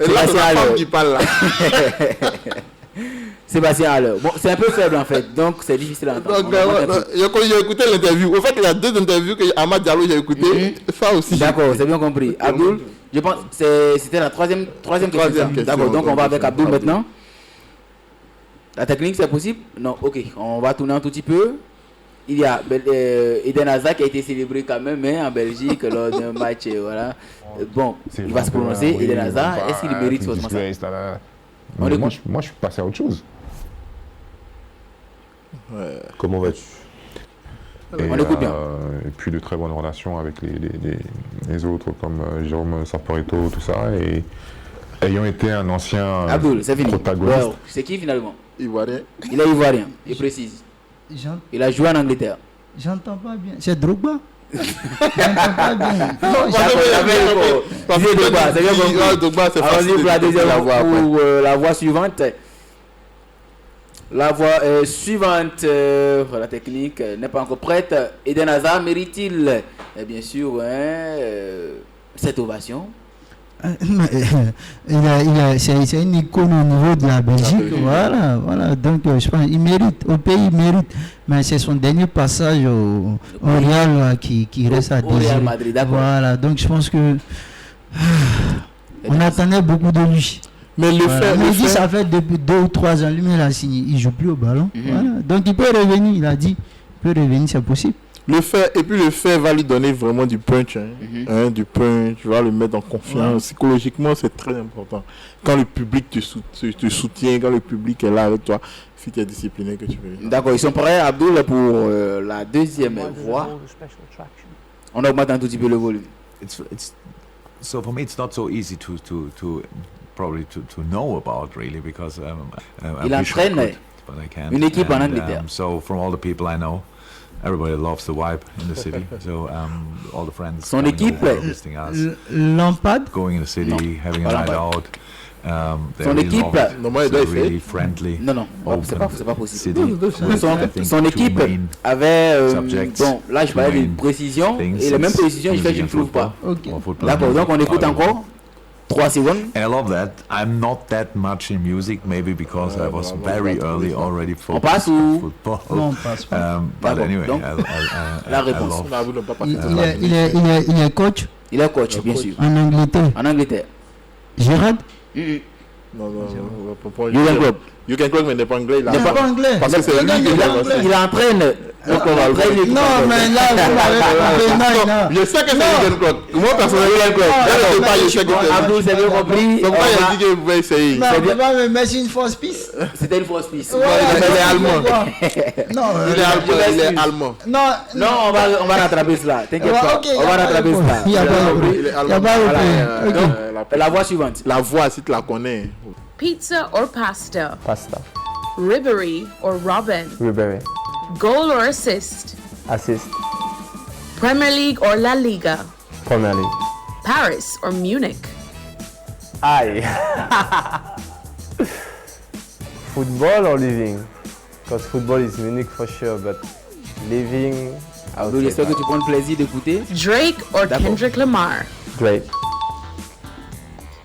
Et là, c'est la femme qui parle là. Sébastien alors. Bon, c'est un peu faible en fait, donc c'est difficile à entendre. Donc, j'ai écouté l'interview. Au fait, il y a 2 interviews que Ahmad Diallo j'ai écouté. Ça aussi. D'accord, c'est bien compris. Abdoul, je pense c'était la troisième question. D'accord, donc on va avec Abdoul maintenant. La technique, c'est possible? Non, ok. On va tourner un tout petit peu. Il y a Eden Hazard qui a été célébré quand même en Belgique lors d'un match. Voilà. Bon, il va se prononcer. Eden Hazard, est-ce qu'il mérite forcément ça? Moi, je suis passé à autre chose. Comment vas-tu? On écoute bien. Et puis de très bonnes relations avec les autres comme Jérôme Saporito, tout ça. Et ayant été un ancien Abdoul, c'est fini. protagoniste. Wow. C'est qui finalement? Ivoirien. Il est ivoirien, il précise. Il a joué en Angleterre. J'entends pas bien. C'est Drogba. J'entends pas bien. Non, c'est bien compris. Allons-y pour la deuxième voix. Pour la voix suivante. La voix suivante, la technique n'est pas encore prête. Eden Hazard mérite-t-il, bien sûr, cette ovation? C'est une icône au niveau de la Belgique. Voilà. Donc, je pense qu'il mérite. Au pays, il mérite. Mais c'est son dernier passage au Real qui reste à désirer. Real Madrid, d'accord. Voilà. Donc, je pense que on attendait beaucoup de lui. Mais il dit ça fait depuis 2 ou 3 ans. Lui, il a signé. Il joue plus au ballon. Voilà. Donc, il peut revenir. Il a dit, il peut revenir, c'est possible. Le fait va lui donner vraiment du punch, du punch, tu vas le mettre en confiance. Psychologiquement, c'est très important. Quand le public te soutient, quand le public est là avec toi, si tu es discipliné que tu veux. D'accord, ils sont prêts, Abdoul, pour la deuxième voix. On augmente un tout petit peu le volume. So for me, it's not so easy to know about really because il entraîne une équipe en Angleterre. So from all the people I know. Everybody loves the vibe in the city, so all the friends. Son équipe, Lampard. Going in the city, having a night out. Son équipe, really friendly. Non, c'est pas possible. Son équipe avait, bon, là je parlais d'une précision et la même précision, je ne trouve pas. D'accord, donc on écoute encore. 3 secondes. And I love that. I'm not that much in music, maybe because I was very early already on passe ou football. Non, on passe pas. But anyway, donc, la réponse. Il est coach. Il est coach, bien sûr. En Angleterre. En Angleterre. Gérard. Non, Jürgen Klopp. Jürgen Klopp, mais n'est pas anglais. Il n'est pas anglais. Parce que c'est lui qui Il entraîne. Non, mais là, vous m'avez compris. Non. Je sais que c'est Jürgen Klopp. Moi, personnellement, Jürgen Klopp. Je sais pas, Abdou, c'est bien compris. donc, il a dit que vous pouvez essayer. Non, on ne peut pas me mettre une fausse piste. C'était une fausse piste. Ouais, Il est allemand. Non, Il est allemand. Non, on va rattraper cela. T'inquiète Ouais, pas. ok, On va rattraper cela. il y a pas de problème. Il est Il y a allemand. pas de Voilà, problème. Ok. La voix suivante. La voix, si tu la connais. Pizza or pasta? Pasta. Ribery or Robin? Ribery. Goal or assist? Assist. Premier League or La Liga? Premier League. Paris or Munich? Aye. Football or living? Because football is Munich for sure, but living. Abdou, j'espère que tu prends le plaisir d'écouter. Drake or Kendrick Lamar? Great.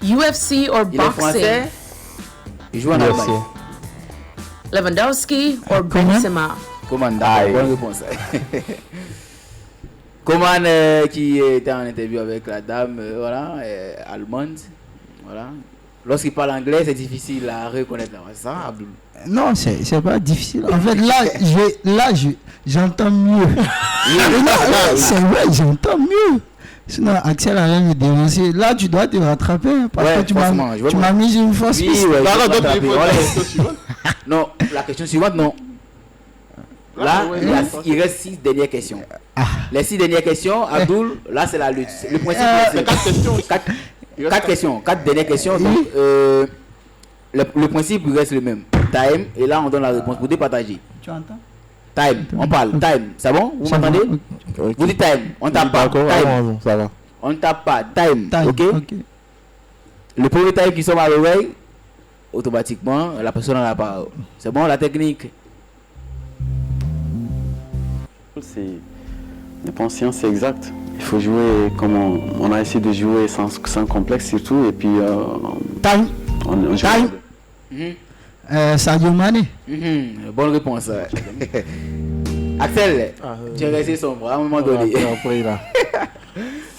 UFC or Il est français. boxing? Il joue en Allemagne. Lewandowski or Benzema? Coman, Aïe. bonne réponse. Coman qui était en interview avec la dame allemande. Voilà. Lorsqu'il parle anglais, c'est difficile à reconnaître. C'est ça, Abdou? Non, c'est pas difficile. En fait, j'entends mieux. C'est vrai, j'entends mieux. Sinon, Axel a rien me dénoncer. Là, tu dois te rattraper parce que tu m'as mis une fausse piste. Non, la question suivante, non. Là, il reste 6 dernières questions. Les 6 dernières questions, Abdoul, là, c'est la lutte. Le principe, c'est 4 questions. 4 questions, 4 dernières questions. Donc, le principe reste le même. Time, et là, on donne la réponse pour départager. Tu entends? Time, on parle. Time, c'est bon? Vous m'entendez? Vous dites time, on tape pas. Time. Ça va. On tape pas. Time, ok? Le premier time qui sort à l'oreille, automatiquement, la personne a la parole. C'est bon, la technique? C'est des conscience, c'est exact. Il faut jouer comme on a essayé de jouer sans complexe surtout. Et puis, time. On joue. Sadio Mané. Bonne réponse. Axel, tu es resté sombre à un moment donné.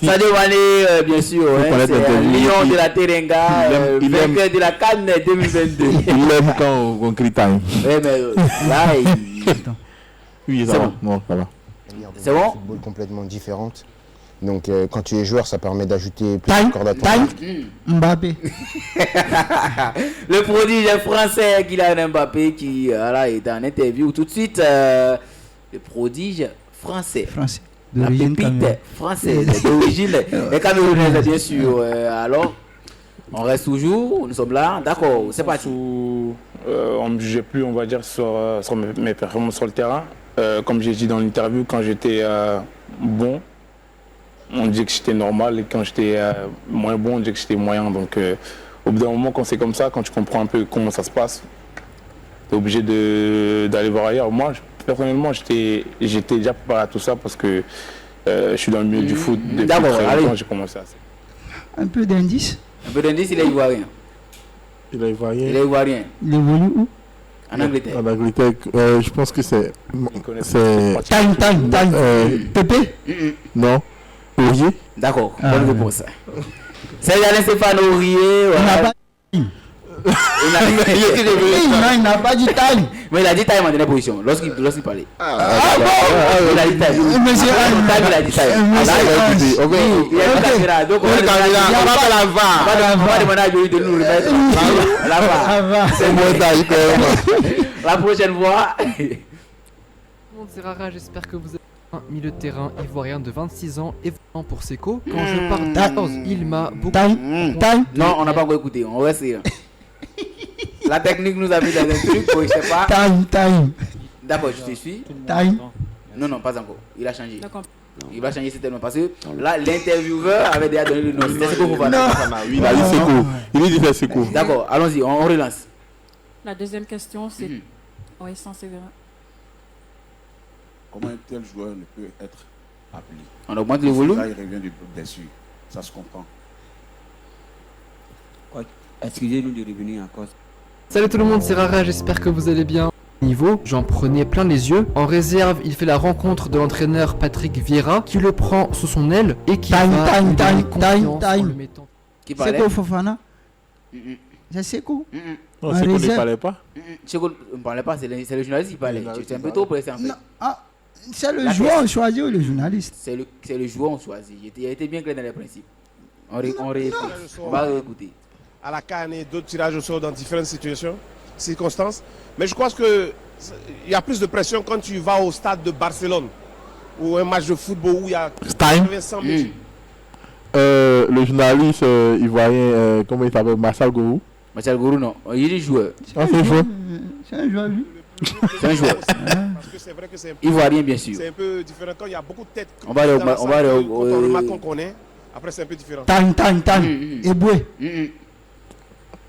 Sadio Mané, bien sûr, c'est un lion de la Teranga, vainqueur de la CAN 2022. Il aime quand on crie time. Oui, mais là, oui, ça va. Non, ça va. C'est bon? Football complètement différente. Donc quand tu es joueur, ça permet d'ajouter plus de cordes à ton arc. Mbappé. Le prodige français Kylian Mbappé qui est en interview tout de suite. Le prodige français. La pépite française d'origine camerounaise, bien sûr. Alors, on reste toujours, nous sommes là. D'accord, c'est parti. On ne me jugeait plus, on va dire, sur mes performances sur le terrain. Comme j'ai dit dans l'interview, quand j'étais bon, on disait que j'étais normal, et quand j'étais moins bon, on disait que j'étais moyen. Donc au bout d'un moment, quand c'est comme ça, quand tu comprends un peu comment ça se passe, tu es obligé d'aller voir ailleurs. Moi, personnellement, j'étais déjà préparé à tout ça parce que je suis dans le milieu du foot depuis très longtemps, j'ai commencé à ça. Un peu d'indice. Un peu d'indice, il est ivoirien. Il est ivoirien. Il est ivoirien. Il évolue où? En Angleterre. En Angleterre, je pense que c'est... Time. Pépé? Non. Aurier? D'accord, bonne réponse. C'est Alain Stéphane Aurier. Il n'a pas dit time. Mais il a dit time en dernière position, lorsqu'il parlait. Il a dit time. Monsieur il a dit time. On va demander à Joey de nous remettre là-bas. C'est montage quand même. La prochaine fois. C'est Rara, j'espère que vous avez un milieu de terrain ivoirien de 26 ans évoluant pour Seco. Quand je parle de 14, il m'a beaucoup... Non, on n'a pas encore écouté, on va essayer. La technique nous a mis dans un truc, je sais pas. Time. D'accord, je te suis. Time. Non, pas encore. Il a changé. Il va changer certainement parce que là, l'intervieweur avait déjà donné le nom. C'était Seco Fofana. Oui, il a dit Seco. Il dit c'est Seco. D'accord, allons-y, on relance. La deuxième question, c'est... Oui, sans Séverin. Comment un tel joueur ne peut être appelé? On augmente le volume. Là, il revient du groupe blessure. Ça se comprend. Excusez-nous de revenir encore. Salut tout le monde, c'est Rara, j'espère que vous allez bien. Niveau, j'en prenais plein les yeux. En réserve, il fait la rencontre de l'entraîneur Patrick Vieira qui le prend sous son aile et qui time. le mettant. C'est quoi Fofana? C'est Sekou. Non, Sekou ne parlait pas. Sekou ne parlait pas, c'est le journaliste qui parlait. C'est un peu tôt pour essayer en fait. C'est le joueur choisi ou le journaliste? C'est le joueur choisi. Il a été bien clair dans les principes. On va réécouter. À la CAN et d'autres tirages au sort dans différentes circonstances. Mais je crois qu'il y a plus de pression quand tu vas au stade de Barcelone ou un match de football où il y a 100 000. Le journaliste ivoirien, comment il s'appelle? Marcel Gourou. Marcel Gourou, non. Il est joueur. C'est un joueur. C'est un joueur, lui. C'est un joueur. Parce que c'est vrai que c'est ivoirien, bien sûr. C'est un peu différent quand il y a beaucoup de têtes. On va le remarque qu'on connaît. Après, c'est un peu différent. Tan. Eboué.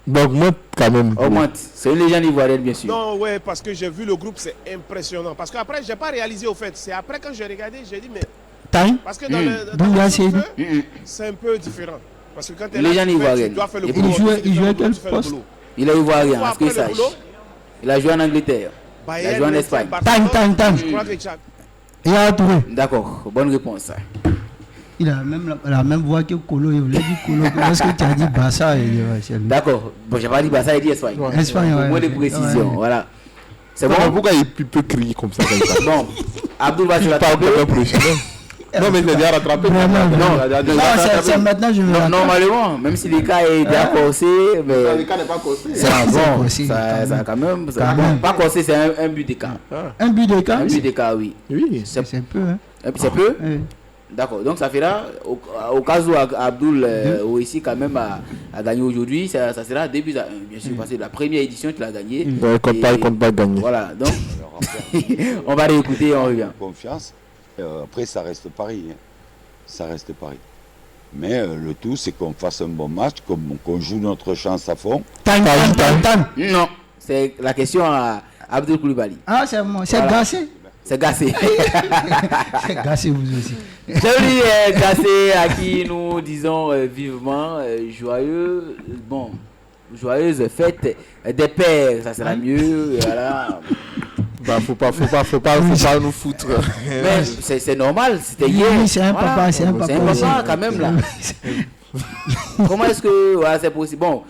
Donc, moi, quand même. Augmente. C'est une légende ivoirienne, bien sûr. Non, ouais, parce que j'ai vu le groupe, c'est impressionnant. Parce qu'après, je n'ai pas réalisé au fait. C'est après, quand j'ai regardé, j'ai dit, mais. Parce que dans le c'est un peu différent. Parce que quand tu es là, tu dois faire le boulot. Il joue à quel poste? Il est ivoirien, parce qu'il sache. Il a joué en Angleterre. Il a joué en Espagne. Tan. Il a trouvé. D'accord, bonne réponse. Il a même la même voix que Kolo. Il voulait dire Kolo. Parce que tu as dit Barça. D'accord. Bon, j'ai pas dit Barça, il dit Espagne. Espagne, ouais. Moins de précision, voilà. C'est bon. Pourquoi il peut crier comme ça? Bon, Abdoul va se rattraper. Non, mais c'est déjà rattrapé. C'est maintenant je me normalement, même si l'écart est déjà corsé, mais l'écart n'est pas corsé. C'est bon, ça quand même. Pas corsé, c'est un but d'écart. Un but d'écart? Un but d'écart, oui. Oui, c'est peu. C'est peu? D'accord, donc ça fait là, au cas où Abdoul ici quand même a gagné aujourd'hui, ça sera 2 buts à 1, bien sûr, parce que la première édition tu l'as gagné. Ouais, compte pas gagner. Voilà, donc on va réécouter et on revient. Confiance, après ça reste Paris. Ça reste Paris. Mais le tout, c'est qu'on fasse un bon match, qu'on joue notre chance à fond. Tan. Non, c'est la question à Abdoul Koulibaly. Ah, c'est moi, c'est Gassé. C'est Gassé. C'est Gassé, vous aussi. Joli Gassé à qui nous disons vivement joyeuse fête des pères, ça sera mieux. Voilà. Bah, faut pas nous foutre. Mais c'est normal, c'était hier. Oui, c'est un papa, c'est un papa. C'est un papa quand même là. Comment est-ce que c'est possible? Bon.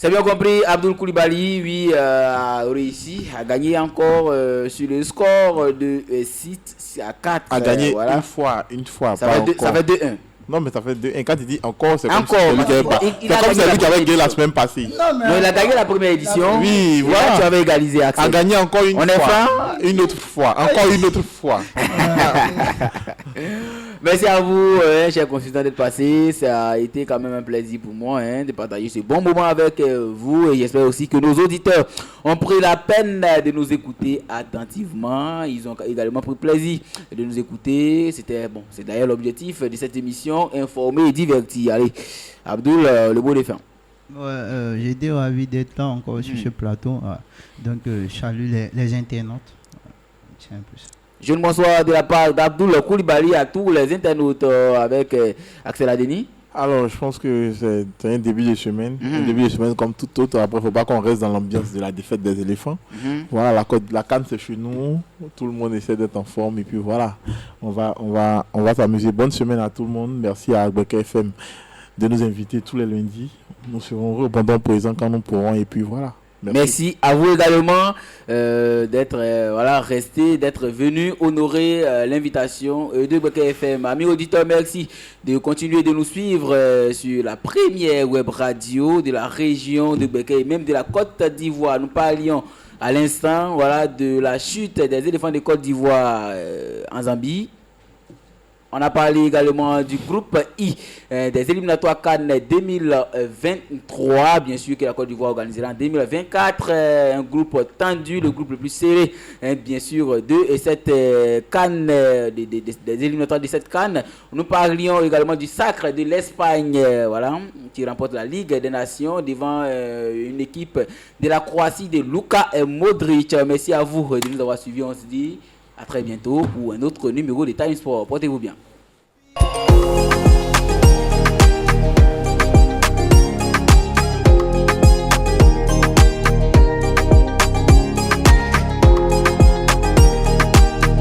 C'est bien compris, Abdoul Koulibaly, oui, a réussi à gagner encore sur le score de 6 à 4. A gagné une fois. Ça fait 2-1. Non, mais ça fait 2-1. Quand il dit encore, c'est comme celui qui avait gagné la semaine passée. Non, il a gagné la première édition. Oui, voilà. Tu avais égalisé. Axel. A gagné encore une fois. Une autre fois. Encore une autre fois. Merci à vous, chers consultants, d'être passés. Ça a été quand même un plaisir pour moi de partager ce bon moment avec vous. Et j'espère aussi que nos auditeurs ont pris la peine de nous écouter attentivement. Ils ont également pris plaisir de nous écouter. C'est d'ailleurs l'objectif de cette émission, informer et divertir. Allez, Abdoul, le mot de fin. J'ai été ravi d'être là encore sur ce plateau. Donc, je salue les internautes. C'est un peu ça. Je ne bonsoir de la part d'Abdoul Koulibaly à tous les internautes avec Axel Adeni. Alors, je pense que c'est un début de semaine. Un début de semaine comme tout autre. Après, il ne faut pas qu'on reste dans l'ambiance de la défaite des éléphants. Voilà, la CAN, c'est chez nous. Tout le monde essaie d'être en forme. Et puis voilà, on va s'amuser. Bonne semaine à tout le monde. Merci à Agbec FM de nous inviter tous les lundis. Nous serons rebondants présents quand nous pourrons. Et puis voilà. Merci à vous également d'être resté, d'être venu honorer l'invitation de Beke FM. Amis auditeurs, merci de continuer de nous suivre sur la première web radio de la région de Beke et même de la Côte d'Ivoire. Nous parlions à l'instant de la chute des éléphants de Côte d'Ivoire en Zambie. On a parlé également du groupe I des éliminatoires CAN 2023, bien sûr que la Côte d'Ivoire organisera en 2024, un groupe tendu, le groupe le plus serré, bien sûr, de cette CAN, des éliminatoires de cette CAN. Nous parlions également du sacre de l'Espagne, qui remporte la Ligue des Nations devant une équipe de la Croatie de Luka Modric. Merci à vous de nous avoir suivis, on se dit à très bientôt pour un autre numéro de Time Sport. Portez-vous bien.